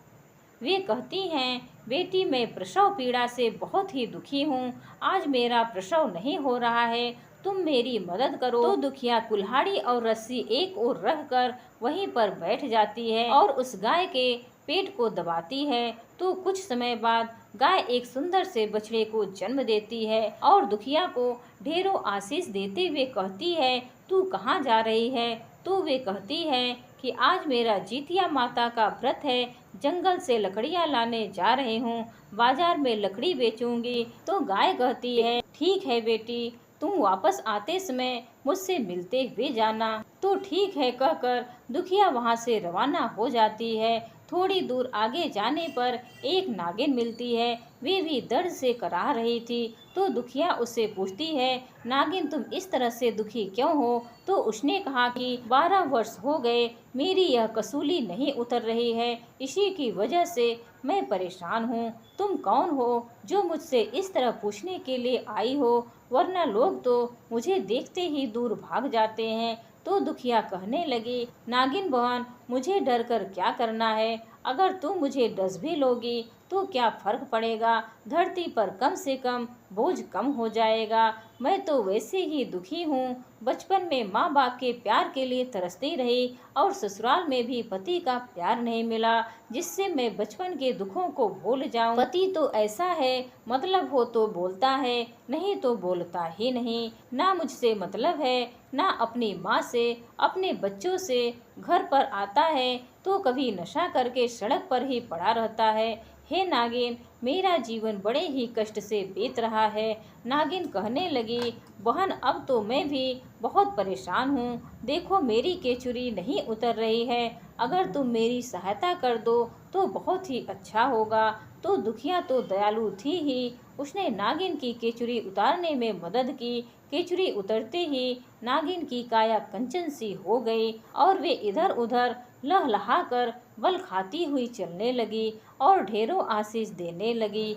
वे कहती हैं, बेटी, मैं प्रसव पीड़ा से बहुत ही दुखी हूँ। आज मेरा प्रसव नहीं हो रहा है, तुम मेरी मदद करो। तो दुखिया कुल्हाड़ी और रस्सी एक ओर रखकर वहीं पर बैठ जाती है और उस गाय के पेट को दबाती है। तो कुछ समय बाद गाय एक सुंदर से बछड़े को जन्म देती है और दुखिया को ढेरों आशीष देते हुए कहती है, तू कहाँ जा रही है? तो वे कहती है कि आज मेरा जितिया माता का व्रत है, जंगल से लकड़ियाँ लाने जा रहे हूँ, बाजार में लकड़ी बेचूंगी। तो गाय कहती है, ठीक है बेटी, तुम वापस आते समय मुझसे मिलते हुए जाना। तो ठीक है कहकर दुखिया वहाँ से रवाना हो जाती है। थोड़ी दूर आगे जाने पर एक नागिन मिलती है। वे भी दर्द से कराह रही थी। तो दुखिया उससे पूछती है, नागिन, तुम इस तरह से दुखी क्यों हो? तो उसने कहा कि 12 वर्ष हो गए मेरी यह कसूली नहीं उतर रही है, इसी की वजह से मैं परेशान हूँ। तुम कौन हो जो मुझसे इस तरह पूछने के लिए आई हो? वरना लोग तो मुझे देखते ही दूर भाग जाते हैं। तो दुखिया कहने लगी, नागिन बहन, मुझे डर कर क्या करना है? अगर तुम मुझे डस भी लोगी तो क्या फर्क पड़ेगा? धरती पर कम से कम बोझ कम हो जाएगा। मैं तो वैसे ही दुखी हूँ। बचपन में माँ बाप के प्यार के लिए तरसती रही और ससुराल में भी पति का प्यार नहीं मिला, जिससे मैं बचपन के दुखों को भूल जाऊं। पति तो ऐसा है, मतलब हो तो बोलता है, नहीं तो बोलता ही नहीं। ना मुझसे मतलब है, ना अपनी माँ से, अपने बच्चों से। घर पर आता है तो कभी नशा करके सड़क पर ही पड़ा रहता है। हे नागिन, मेरा जीवन बड़े ही कष्ट से बीत रहा है। नागिन कहने लगी, बहन, अब तो मैं भी बहुत परेशान हूँ। देखो, मेरी केचुरी नहीं उतर रही है। अगर तुम मेरी सहायता कर दो तो बहुत ही अच्छा होगा। तो दुखिया तो दयालु थी ही, उसने नागिन की केचुरी उतारने में मदद की। केचुरी उतरते ही नागिन की काया कंचन सी हो गई और वे इधर उधर लहलहाकर बल खाती हुई चलने लगी और ढेरों आशीष देने लगी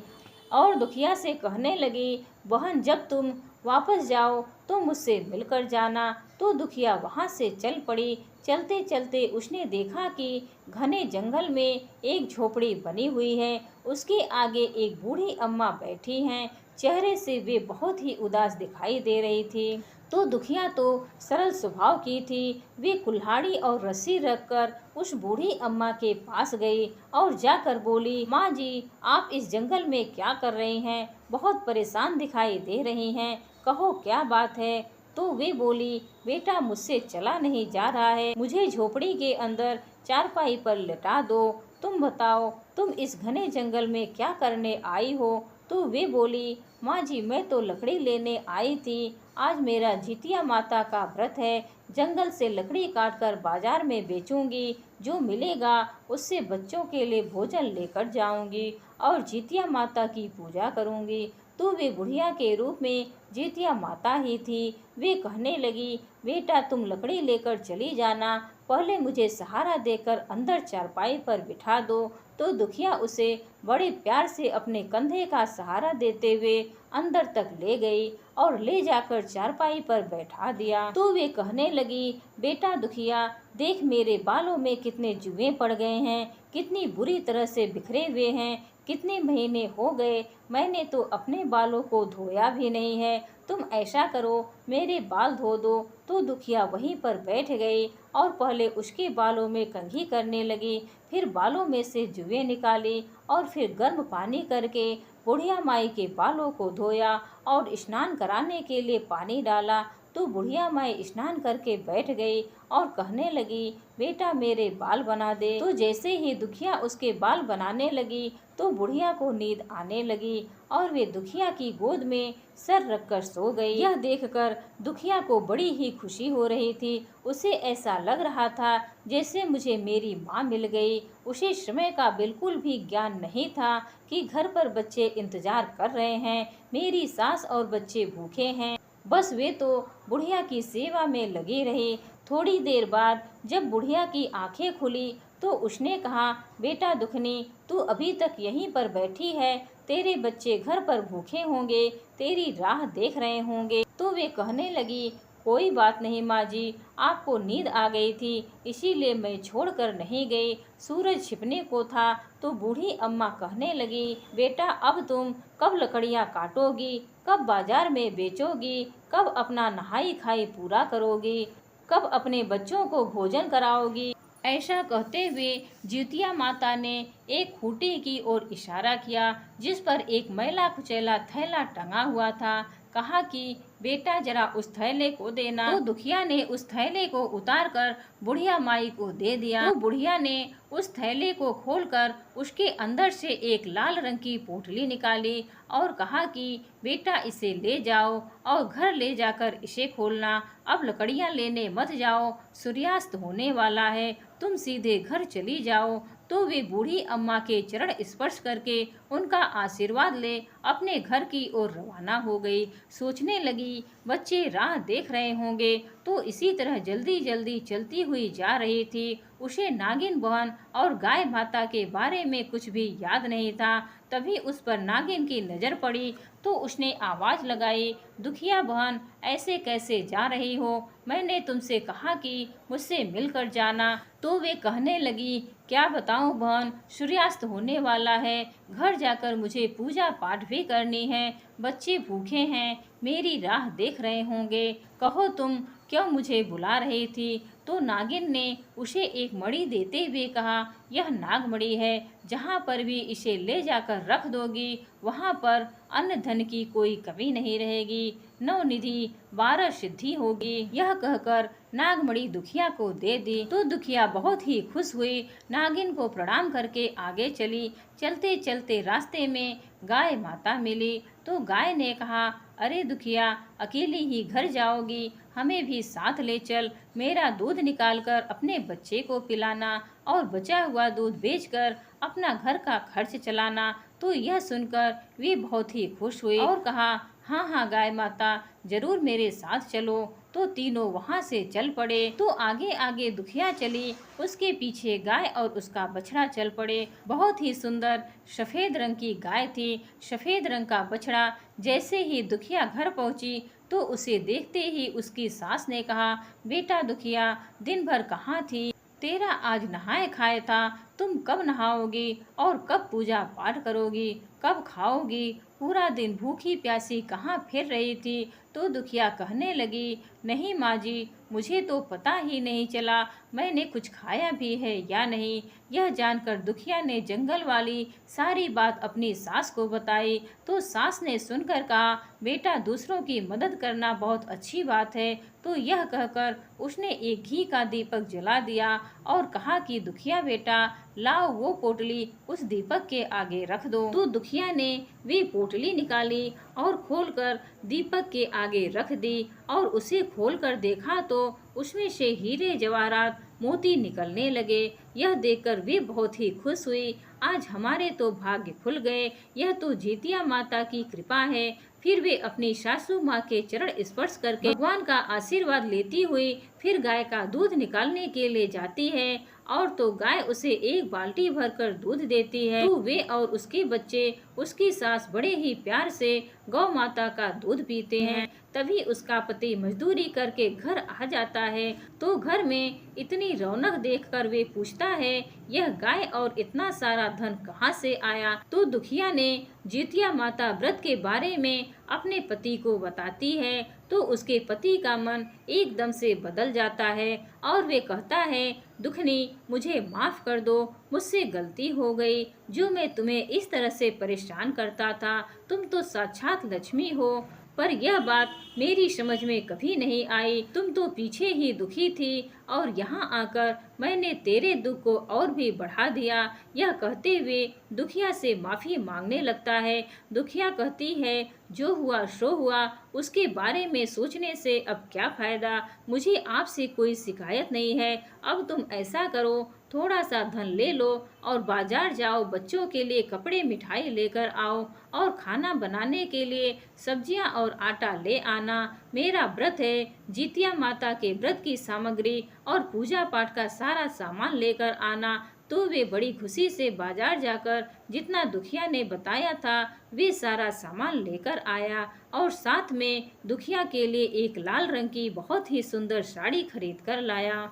और दुखिया से कहने लगी, बहन, जब तुम वापस जाओ तो मुझसे मिलकर जाना। तो दुखिया वहाँ से चल पड़ी। चलते चलते उसने देखा कि घने जंगल में एक झोपड़ी बनी हुई है। उसके आगे एक बूढ़ी अम्मा बैठी हैं। चेहरे से वे बहुत ही उदास दिखाई दे रही थी। तो दुखिया तो सरल स्वभाव की थी। वे कुल्हाड़ी और रस्सी रखकर उस बूढ़ी अम्मा के पास गई और जाकर बोली, माँ जी, आप इस जंगल में क्या कर रही हैं? बहुत परेशान दिखाई दे रही हैं, कहो क्या बात है? तो वे बोली, बेटा, मुझसे चला नहीं जा रहा है, मुझे झोपड़ी के अंदर चारपाई पर लिटा दो। तुम बताओ, तुम इस घने जंगल में क्या करने आई हो? तो वे बोली, माँ जी, मैं तो लकड़ी लेने आई थी। आज मेरा जितिया माता का व्रत है। जंगल से लकड़ी काटकर बाजार में बेचूंगी। जो मिलेगा उससे बच्चों के लिए भोजन लेकर जाऊंगी और जितिया माता की पूजा करूंगी। तो वे बुढ़िया के रूप में जितिया माता ही थी। वे कहने लगी, बेटा, तुम लकड़ी लेकर चली जाना, पहले मुझे सहारा देकर अंदर चारपाई पर बिठा दो। तो दुखिया उसे बड़े प्यार से अपने कंधे का सहारा देते हुए अंदर तक ले गई और ले जाकर चारपाई पर बैठा दिया। तो वे कहने लगी, बेटा दुखिया, देख मेरे बालों में कितने जुएं पड़ गए हैं, कितनी बुरी तरह से बिखरे हुए हैं। कितने महीने हो गए मैंने तो अपने बालों को धोया भी नहीं है। तुम ऐसा करो, मेरे बाल धो दो। तो दुखिया वहीं पर बैठ गई और पहले उसके बालों में कंघी करने लगी, फिर बालों में से जुएं निकाली और फिर गर्म पानी करके बुढ़िया माई के बालों को धोया और स्नान कराने के लिए पानी डाला। तो बुढ़िया माई स्नान करके बैठ गई और कहने लगी, बेटा मेरे बाल बना दे। तो जैसे ही दुखिया उसके बाल बनाने लगी तो बुढ़िया को नींद आने लगी और वे दुखिया की गोद में सर रखकर सो गई। यह देखकर दुखिया को बड़ी ही खुशी हो रही थी। उसे ऐसा लग रहा था जैसे मुझे मेरी माँ मिल गई। उसे समय का बिल्कुल भी ज्ञान नहीं था कि घर पर बच्चे इंतजार कर रहे हैं, मेरी सास और बच्चे भूखे हैं। बस वे तो बुढ़िया की सेवा में लगी रही। थोड़ी देर बाद जब बुढ़िया की आंखें खुली तो उसने कहा, बेटा दुखनी, तू अभी तक यहीं पर बैठी है, तेरे बच्चे घर पर भूखे होंगे, तेरी राह देख रहे होंगे। तो वे कहने लगी, कोई बात नहीं माँ जी, आपको नींद आ गई थी इसीलिए मैं छोड़कर नहीं गई, सूरज छिपने को था। तो बूढ़ी अम्मा कहने लगी, बेटा अब तुम कब लकड़ियाँ काटोगी, कब बाजार में बेचोगी, कब अपना नहाई खाई पूरा करोगी, कब अपने बच्चों को भोजन कराओगी। ऐसा कहते हुए जितिया माता ने एक खूंटी की ओर इशारा किया जिस पर एक मैला कुचैला थैला टंगा हुआ था। कहा कि बेटा जरा उस थैले को देना। तो दुखिया ने उस थैले को उतारकर बुढ़िया माई को दे दिया। तो बुढ़िया ने उस थैले को खोलकर उसके अंदर से एक लाल रंग की पोटली निकाली और कहा कि बेटा इसे ले जाओ और घर ले जाकर इसे खोलना। अब लकड़ियाँ लेने मत जाओ, सूर्यास्त होने वाला है, तुम सीधे घर चली जाओ। तो वे बूढ़ी अम्मा के चरण स्पर्श करके उनका आशीर्वाद ले अपने घर की ओर रवाना हो गई। सोचने लगी, बच्चे राह देख रहे होंगे, तो इसी तरह जल्दी जल्दी चलती हुई जा रही थी। उसे नागिन बहन और गाय माता के बारे में कुछ भी याद नहीं था। तभी उस पर नागिन की नज़र पड़ी तो उसने आवाज़ लगाई, दुखिया बहन ऐसे कैसे जा रही हो, मैंने तुमसे कहा कि मुझसे मिलकर जाना। तो वे कहने लगी, क्या बताऊं बहन, सूर्यास्त होने वाला है, घर जाकर मुझे पूजा पाठ भी करनी है, बच्चे भूखे हैं, मेरी राह देख रहे होंगे, कहो तुम क्यों मुझे बुला रही थी। तो नागिन ने उसे एक मणि देते हुए कहा, यह नागमणि है, जहाँ पर भी इसे ले जाकर रख दोगी वहाँ पर अन्न धन की कोई कमी नहीं रहेगी, नवनिधि 12 सिद्धि होगी। यह कहकर नागमणि दुखिया को दे दी। तो दुखिया बहुत ही खुश हुई, नागिन को प्रणाम करके आगे चली। चलते चलते रास्ते में गाय माता मिली। तो गाय ने कहा, अरे दुखिया अकेली ही घर जाओगी, हमें भी साथ ले चल, मेरा दूध निकालकर अपने बच्चे को पिलाना और बचा हुआ दूध बेचकर अपना घर का खर्च चलाना। तो यह सुनकर वे बहुत ही खुश हुए और कहा, हाँ हाँ गाय माता, जरूर मेरे साथ चलो। तो तीनों वहाँ से चल पड़े। तो आगे आगे दुखिया चली, उसके पीछे गाय और उसका बछड़ा चल पड़े। बहुत ही सुंदर सफ़ेद रंग की गाय थी, सफ़ेद रंग का बछड़ा। जैसे ही दुखिया घर पहुँची तो उसे देखते ही उसकी सास ने कहा, बेटा दुखिया दिन भर कहाँ थी, तेरा आज नहाए खाए था, तुम कब नहाओगी और कब पूजा पाठ करोगी, कब खाओगी, पूरा दिन भूखी प्यासी कहाँ फिर रही थी। तो दुखिया कहने लगी, नहीं माँ जी, मुझे तो पता ही नहीं चला मैंने कुछ खाया भी है या नहीं। यह जानकर दुखिया ने जंगल वाली सारी बात अपनी सास को बताई। तो सास ने सुनकर कहा, बेटा दूसरों की मदद करना बहुत अच्छी बात है। तो यह कहकर उसने एक घी का दीपक जला दिया और कहा कि दुखिया बेटा लाओ वो पोटली उस दीपक के आगे रख दो। तो दुखिया ने वे पोटली निकाली और खोलकर दीपक के आगे रख दी और उसे खोलकर देखा तो उसमें से हीरे जवाहरात मोती निकलने लगे। यह देखकर वे बहुत ही खुश हुई, आज हमारे तो भाग्य खुल गए, यह तो जितिया माता की कृपा है। फिर वे अपनी सासू माँ के चरण स्पर्श करके भगवान का आशीर्वाद लेती हुई फिर गाय का दूध निकालने के लिए जाती है और तो गाय उसे एक बाल्टी भरकर दूध देती है। तो वे और उसके बच्चे उसकी सास बड़े ही प्यार से गौ माता का दूध पीते हैं। तभी उसका पति मजदूरी करके घर आ जाता है। तो घर में इतनी रौनक देखकर वे पूछता है, यह गाय और इतना सारा धन कहाँ से आया। तो दुखिया ने जितिया माता व्रत के बारे में अपने पति को बताती है। तो उसके पति का मन एकदम से बदल जाता है और वे कहता है, दुखनी मुझे माफ़ कर दो, मुझसे गलती हो गई, जो मैं तुम्हें इस तरह से परेशान करता था, तुम तो साक्षात लक्ष्मी हो, पर यह बात मेरी समझ में कभी नहीं आई। तुम तो पीछे ही दुखी थी और यहाँ आकर मैंने तेरे दुख को और भी बढ़ा दिया। यह कहते हुए दुखिया से माफ़ी मांगने लगता है। दुखिया कहती है, जो हुआ सो हुआ, उसके बारे में सोचने से अब क्या फ़ायदा। मुझे आपसे कोई शिकायत नहीं है। अब तुम ऐसा करो, थोड़ा सा धन ले लो और बाजार जाओ, बच्चों के लिए कपड़े मिठाई लेकर आओ और खाना बनाने के लिए सब्जियां और आटा ले आना। मेरा व्रत है, जितिया माता के व्रत की सामग्री और पूजा पाठ का सारा सामान लेकर आना। तो वे बड़ी खुशी से बाजार जाकर जितना दुखिया ने बताया था वे सारा सामान लेकर आया और साथ में दुखिया के लिए एक लाल रंग की बहुत ही सुंदर साड़ी खरीद कर लाया,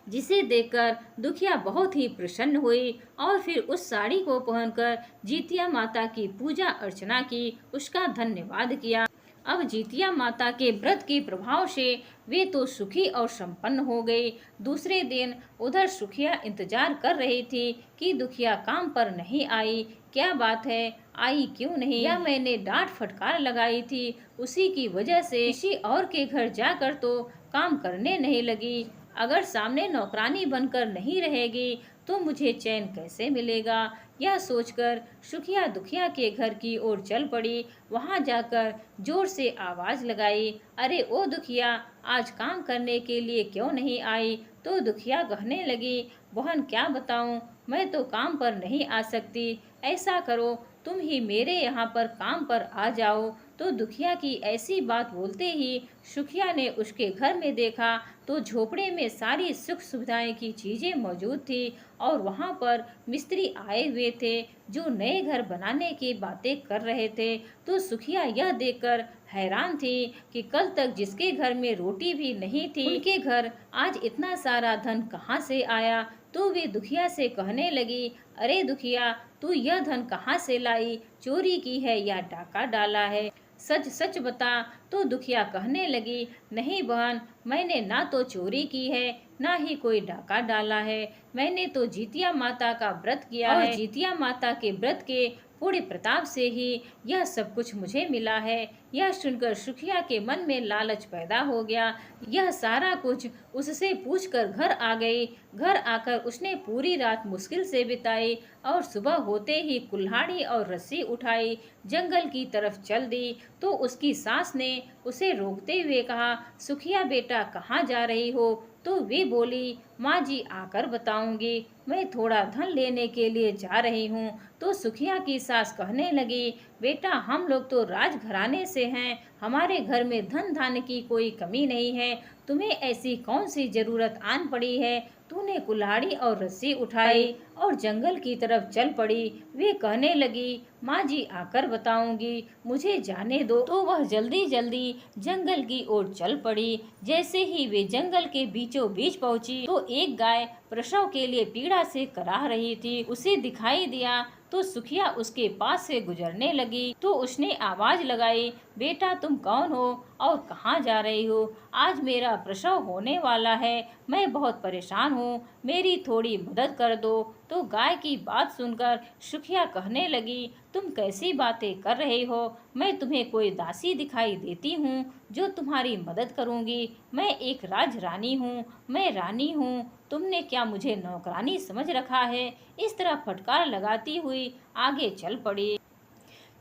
जिसे देखकर दुखिया बहुत ही प्रसन्न हुई और फिर उस साड़ी को पहनकर जितिया माता की पूजा अर्चना की, उसका धन्यवाद किया। अब जितिया माता के व्रत के प्रभाव से वे तो सुखी और संपन्न हो गई। दूसरे दिन उधर सुखिया इंतजार कर रही थी कि दुखिया काम पर नहीं आई। क्या बात है, आई क्यों नहीं? या मैंने डांट फटकार लगाई थी, उसी की वजह से किसी और के घर जाकर तो काम करने नहीं लगी। अगर सामने नौकरानी बनकर नहीं रहेगी तो मुझे चैन कैसे मिलेगा। यह सोचकर सुखिया दुखिया के घर की ओर चल पड़ी। वहां जाकर जोर से आवाज लगाई, अरे ओ दुखिया, आज काम करने के लिए क्यों नहीं आई? तो दुखिया कहने लगी, बहन क्या बताऊं, मैं तो काम पर नहीं आ सकती। ऐसा करो, तुम ही मेरे यहाँ पर काम पर आ जाओ। तो दुखिया की ऐसी बात बोलते ही सुखिया ने उसके घर में देखा तो झोपड़े में सारी सुख सुविधाएं की चीजें मौजूद थी और वहां पर मिस्त्री आए हुए थे जो नए घर बनाने की बातें कर रहे थे। तो सुखिया यह देखकर हैरान थी कि कल तक जिसके घर में रोटी भी नहीं थी, उनके घर आज इतना सारा धन कहाँ से आया। तो वे दुखिया से कहने लगी, अरे दुखिया, तू यह धन कहाँ से लाई? चोरी की है या डाका डाला है? सच सच बता। तो दुखिया कहने लगी, नहीं बहन, मैंने ना तो चोरी की है ना ही कोई डाका डाला है। मैंने तो जितिया माता का व्रत किया है। जितिया माता के व्रत के पूरे प्रताप से ही यह सब कुछ मुझे मिला है। यह सुनकर सुखिया के मन में लालच पैदा हो गया। यह सारा कुछ उससे पूछकर घर आ गई। घर आकर उसने पूरी रात मुश्किल से बिताई और सुबह होते ही कुल्हाड़ी और रस्सी उठाई जंगल की तरफ चल दी। तो उसकी सास ने उसे रोकते हुए कहा, सुखिया बेटा कहाँ जा रही हो? तो वे बोली, माँ जी आकर बताऊंगी, मैं थोड़ा धन लेने के लिए जा रही हूँ। तो सुखिया की सास कहने लगी, बेटा हम लोग तो राजघराने से हैं, हमारे घर में धन धान्य की कोई कमी नहीं है। तुम्हें ऐसी कौन सी जरूरत आन पड़ी है? तूने कुल्हाड़ी और रस्सी उठाई और जंगल की तरफ चल पड़ी। वे कहने लगी, माँ जी आकर बताऊंगी, मुझे जाने दो। तो वह जल्दी जल्दी जंगल की ओर चल पड़ी। जैसे ही वे जंगल के बीचों बीच पहुंची तो एक गाय प्रसव के लिए पीड़ा से कराह रही थी। उसे दिखाई दिया तो सुखिया उसके पास से गुजरने लगी। तो उसने आवाज लगाई, बेटा तुम कौन हो और कहाँ जा रही हो? आज मेरा प्रसव होने वाला है, मैं बहुत परेशान हूँ, मेरी थोड़ी मदद कर दो। तो गाय की बात सुनकर सुखिया कहने लगी, तुम कैसी बातें कर रहे हो? मैं तुम्हें कोई दासी दिखाई देती हूँ जो तुम्हारी मदद करूँगी? मैं एक राजरानी हूँ, मैं रानी हूँ, तुमने क्या मुझे नौकरानी समझ रखा है? इस तरह फटकार लगाती हुई आगे चल पड़ी।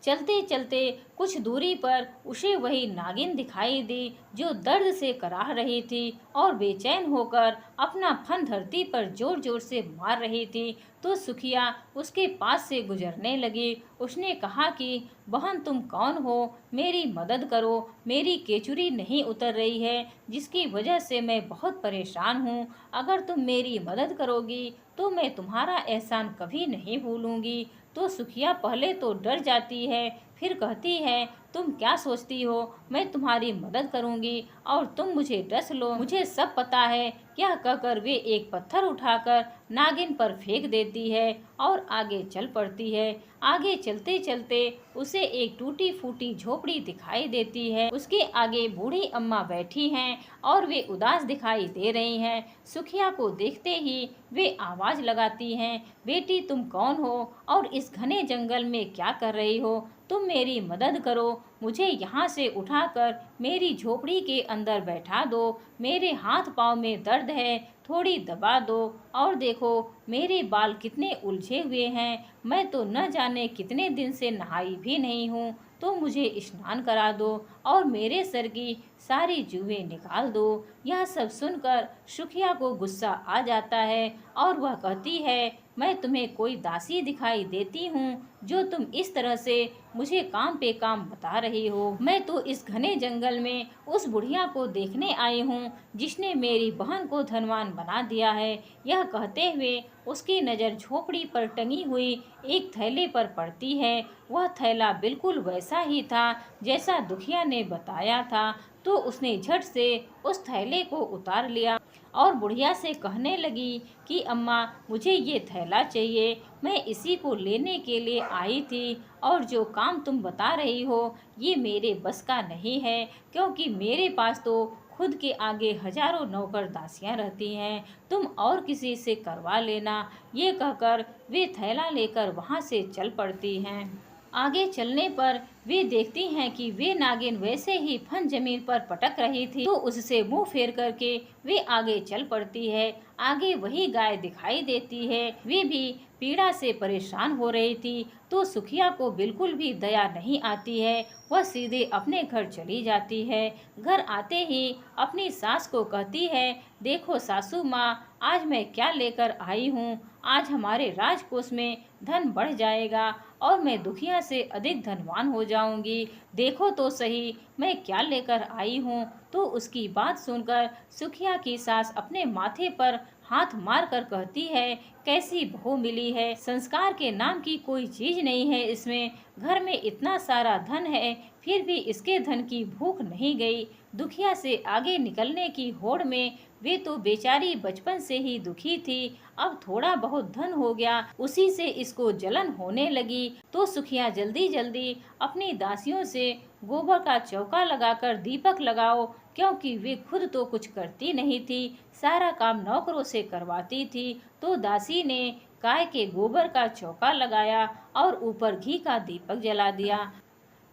चलते चलते कुछ दूरी पर उसे वही नागिन दिखाई दी जो दर्द से कराह रही थी और बेचैन होकर अपना फन धरती पर जोर जोर से मार रही थी। तो सुखिया उसके पास से गुजरने लगी। उसने कहा कि बहन तुम कौन हो? मेरी मदद करो, मेरी केचुरी नहीं उतर रही है जिसकी वजह से मैं बहुत परेशान हूँ। अगर तुम मेरी मदद करोगी तो मैं तुम्हारा एहसान कभी नहीं भूलूंगी। तो सुखिया पहले तो डर जाती है, फिर कहती है, तुम क्या सोचती हो मैं तुम्हारी मदद करूंगी और तुम मुझे डस लो, मुझे सब पता है। यह कहकर वे एक पत्थर उठाकर नागिन पर फेंक देती है और आगे चल पड़ती है। आगे चलते चलते उसे एक टूटी फूटी झोपड़ी दिखाई देती है। उसके आगे बूढ़ी अम्मा बैठी हैं और वे उदास दिखाई दे रही हैं। सुखिया को देखते ही वे आवाज लगाती हैं, बेटी तुम कौन हो और इस घने जंगल में क्या कर रही हो? तुम मेरी मदद करो, मुझे यहाँ से उठाकर मेरी झोपड़ी के अंदर बैठा दो। मेरे हाथ पाँव में दर्द है, थोड़ी दबा दो। और देखो मेरे बाल कितने उलझे हुए हैं, मैं तो न जाने कितने दिन से नहाई भी नहीं हूँ। तो मुझे स्नान करा दो और मेरे सर की सारी जुएं निकाल दो। यह सब सुनकर सुखिया को गुस्सा आ जाता है और वह कहती है, मैं तुम्हें कोई दासी दिखाई देती हूँ जो तुम इस तरह से मुझे काम पे काम बता रही हो? मैं तो इस घने जंगल में उस बुढ़िया को देखने आई हूँ जिसने मेरी बहन को धनवान बना दिया है। यह कहते हुए उसकी नज़र झोपड़ी पर टंगी हुई एक थैले पर पड़ती है। वह थैला बिल्कुल वैसा ही था जैसा दुखिया ने बताया था। तो उसने झट से उस थैले को उतार लिया और बुढ़िया से कहने लगी कि अम्मा, मुझे ये थैला चाहिए, मैं इसी को लेने के लिए आई थी। और जो काम तुम बता रही हो ये मेरे बस का नहीं है, क्योंकि मेरे पास तो खुद के आगे हजारों नौकर दासियां रहती हैं, तुम और किसी से करवा लेना। ये कहकर वे थैला लेकर वहाँ से चल पड़ती हैं। आगे चलने पर वे देखती हैं कि वे नागिन वैसे ही फन जमीन पर पटक रही थी। तो उससे मुंह फेर करके वे आगे चल पड़ती है। आगे वही गाय दिखाई देती है। वे भी पीड़ा से परेशान हो रही थी। तो सुखिया को बिल्कुल भी दया नहीं आती है। वह सीधे अपने घर चली जाती है। घर आते ही अपनी सास को कहती है, देखो सासू माँ, आज मैं क्या लेकर आई हूँ। आज हमारे राजकोष में धन बढ़ जाएगा और मैं दुखिया से अधिक धनवान हो जाऊंगी। देखो तो सही मैं क्या लेकर आई हूँ। तो उसकी बात सुनकर सुखिया की सास अपने माथे पर हाथ मार कर कहती है, कैसी बहू मिली है, संस्कार के नाम की कोई चीज नहीं है इसमें। घर में इतना सारा धन है फिर भी इसके धन की भूख नहीं गई। दुखिया से आगे निकलने की होड़ में वे तो बेचारी बचपन से ही दुखी थी, अब थोड़ा बहुत धन हो गया उसी से इसको जलन होने लगी। तो सुखिया जल्दी जल्दी अपनी दासियों से गोबर का चौका लगाकर दीपक लगाओ, क्योंकि वे खुद तो कुछ करती नहीं थी, सारा काम नौकरों से करवाती थी। तो दासी ने गाय के गोबर का चौका लगाया और ऊपर घी का दीपक जला दिया।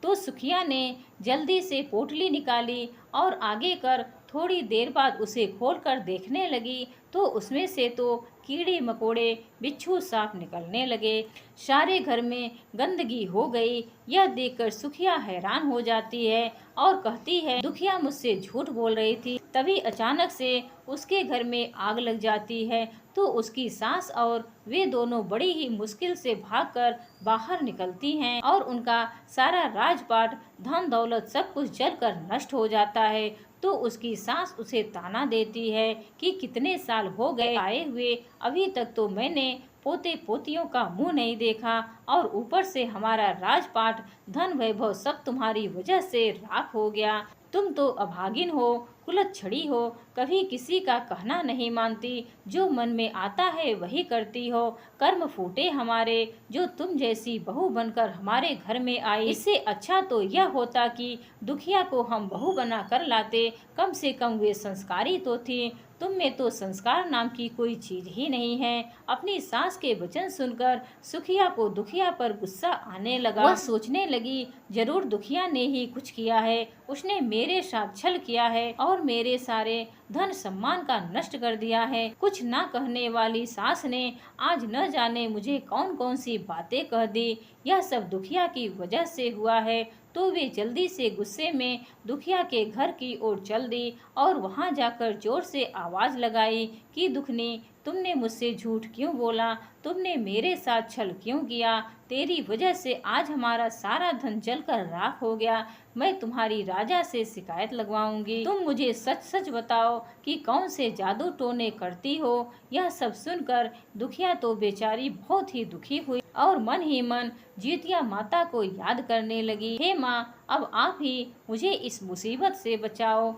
तो सुखिया ने जल्दी से पोटली निकाली और आगे कर थोड़ी देर बाद उसे खोलकर देखने लगी। तो उसमें से तो कीड़े मकोड़े बिच्छू सांप निकलने लगे। सारे घर में गंदगी हो गई। यह देखकर सुखिया हैरान हो जाती है और कहती है, दुखिया मुझसे झूठ बोल रही थी। तभी अचानक से उसके घर में आग लग जाती है। तो उसकी सास और वे दोनों बड़ी ही मुश्किल से भागकर बाहर निकलती हैं और उनका सारा राजपाट, धन दौलत सब कुछ जलकर नष्ट हो जाता है। तो उसकी सास उसे ताना देती है कि कितने साल हो गए आए हुए, अभी तक तो मैंने पोते पोतियों का मुंह नहीं देखा और ऊपर से हमारा राजपाट, धन वैभव सब तुम्हारी वजह से राख हो गया। तुम तो अभागिन हो, कुलच्छड़ी हो, कभी किसी का कहना नहीं मानती, जो मन में आता है वही करती हो। कर्म फूटे हमारे, जो तुम जैसी बहू बनकर हमारे घर में आई। इससे अच्छा तो यह होता कि दुखिया को हम बहू बना कर लाते, कम से कम वे संस्कारी तो थी। तुम में तो संस्कार नाम की कोई चीज ही नहीं है। अपनी सास के वचन सुनकर सुखिया को दुखिया पर गुस्सा आने लगा। वह सोचने लगी, जरूर दुखिया ने ही कुछ किया है, उसने मेरे साथ छल किया है और मेरे सारे धन सम्मान का नष्ट कर दिया है। कुछ ना कहने वाली सास ने आज न जाने मुझे कौन कौन सी बातें कह दी। यह सब दुखिया की वजह से हुआ है। तो वे जल्दी से गुस्से में दुखिया के घर की ओर चल दी और वहां जाकर जोर से आवाज लगाई कि दुखनी, तुमने मुझसे झूठ क्यों बोला, तुमने मेरे साथ छल क्यों किया, तेरी वजह से आज हमारा सारा धन जलकर राख हो गया। मैं तुम्हारी राजा से शिकायत लगवाऊंगी। तुम मुझे सच सच बताओ कि कौन से जादू टोने करती हो। यह सब सुनकर दुखिया तो बेचारी बहुत ही दुखी हुई और मन ही मन जीतिया माता को याद करने लगी। हे माँ, अब आप ही मुझे इस मुसीबत से बचाओ।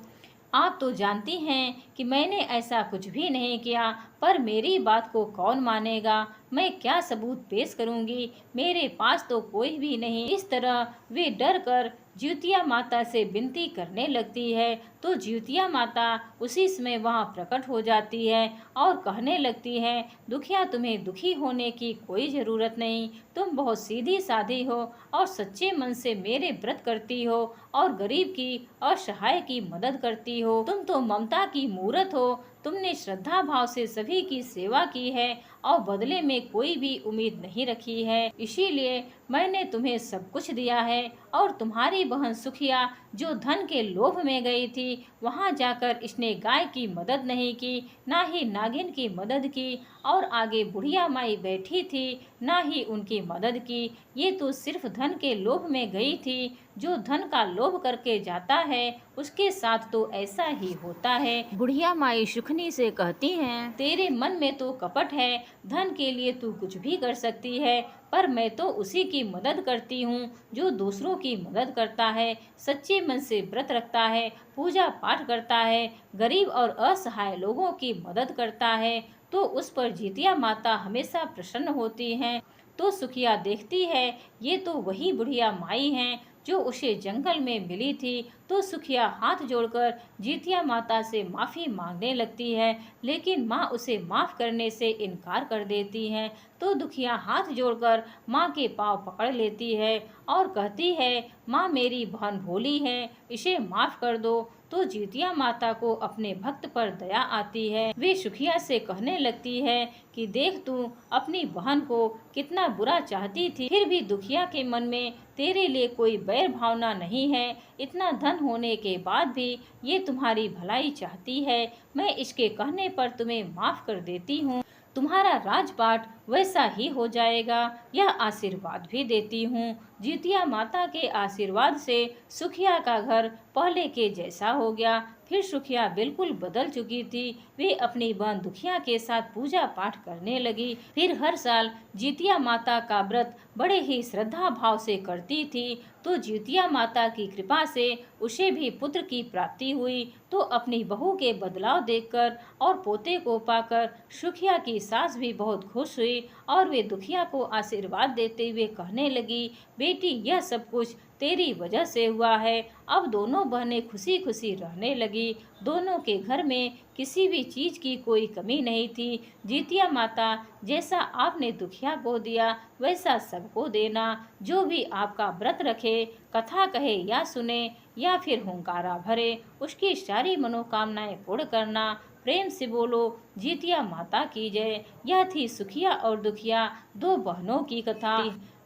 आप तो जानती हैं कि मैंने ऐसा कुछ भी नहीं किया, पर मेरी बात को कौन मानेगा। मैं क्या सबूत पेश करूंगी, मेरे पास तो कोई भी नहीं। इस तरह वे डर कर ज्योतिया माता से विनती करने लगती है तो ज्योतिया माता उसी समय वहां प्रकट हो जाती है और कहने लगती है, दुखिया तुम्हें दुखी होने की कोई ज़रूरत नहीं। तुम बहुत सीधी सादी हो और सच्चे मन से मेरे व्रत करती हो और गरीब की असहाय की मदद करती हो। तुम तो ममता की मूरत हो। तुमने श्रद्धा भाव से सभी की सेवा की है और बदले में कोई भी उम्मीद नहीं रखी है, इसीलिए मैंने तुम्हें सब कुछ दिया है। और तुम्हारी बहन सुखिया जो धन के लोभ में गई थी, वहां जाकर इसने गाय की मदद नहीं की, ना ही नागिन की मदद की, और आगे बुढ़िया माई बैठी थी, ना ही उनकी मदद की। ये तो सिर्फ धन के लोभ में गई थी। जो धन का लोभ करके जाता है उसके साथ तो ऐसा ही होता है। बुढ़िया माई सुखनी से कहती हैं, तेरे मन में तो कपट है, धन के लिए तू कुछ भी कर सकती है, पर मैं तो उसी की मदद करती हूँ जो दूसरों की मदद करता है, सच्चे मन से व्रत रखता है, पूजा पाठ करता है, गरीब और असहाय लोगों की मदद करता है, तो उस पर जितिया माता हमेशा प्रसन्न होती हैं। तो सुखिया देखती है ये तो वही बुढ़िया माई हैं जो उसे जंगल में मिली थी। तो सुखिया हाथ जोड़कर जितिया माता से माफ़ी मांगने लगती है, लेकिन माँ उसे माफ़ करने से इनकार कर देती हैं। तो दुखिया हाथ जोड़कर माँ के पाँव पकड़ लेती है और कहती है, माँ मेरी बहन भोली है, इसे माफ़ कर दो। तो जितिया माता को अपने भक्त पर दया आती है। वे सुखिया से कहने लगती है कि देख तू अपनी बहन को कितना बुरा चाहती थी, फिर भी दुखिया के मन में तेरे लिए कोई बैर भावना नहीं है। इतना धन होने के बाद भी ये तुम्हारी भलाई चाहती है। मैं इसके कहने पर तुम्हें माफ़ कर देती हूँ। तुम्हारा राजपाट वैसा ही हो जाएगा, यह आशीर्वाद भी देती हूँ। जितिया माता के आशीर्वाद से सुखिया का घर पहले के जैसा हो गया। फिर सुखिया बिल्कुल बदल चुकी थी। वे अपनी बहन दुखिया के साथ पूजा पाठ करने लगी। फिर हर साल जितिया माता का व्रत बड़े ही श्रद्धा भाव से करती थी। तो जितिया माता की कृपा से उसे भी पुत्र की प्राप्ति हुई। तो अपनी बहू के बदलाव देखकर और पोते को पाकर सुखिया की सास भी बहुत खुश हुई और वे दुखिया को आशीर्वाद देते हुए कहने लगी, बेटी यह सब कुछ तेरी वजह से हुआ है। अब दोनों बहनें खुशी खुशी रहने लगी। दोनों के घर में किसी भी चीज़ की कोई कमी नहीं थी। जितिया माता जैसा आपने दुखिया को दिया वैसा सबको देना। जो भी आपका व्रत रखे, कथा कहे या सुने या फिर हुंकारा भरे, उसकी सारी मनोकामनाएं पूर्ण करना। प्रेम से बोलो जितिया माता की जय। यह थी सुखिया और दुखिया दो बहनों की कथा,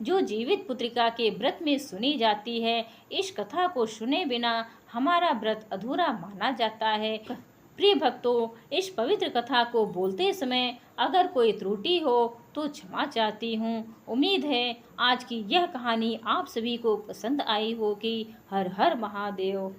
जो जीवित पुत्रिका के व्रत में सुनी जाती है। इस कथा को सुने बिना हमारा व्रत अधूरा माना जाता है। प्रिय भक्तों, इस पवित्र कथा को बोलते समय अगर कोई त्रुटि हो तो क्षमा चाहती हूँ। उम्मीद है आज की यह कहानी आप सभी को पसंद आई होगी। हर हर महादेव।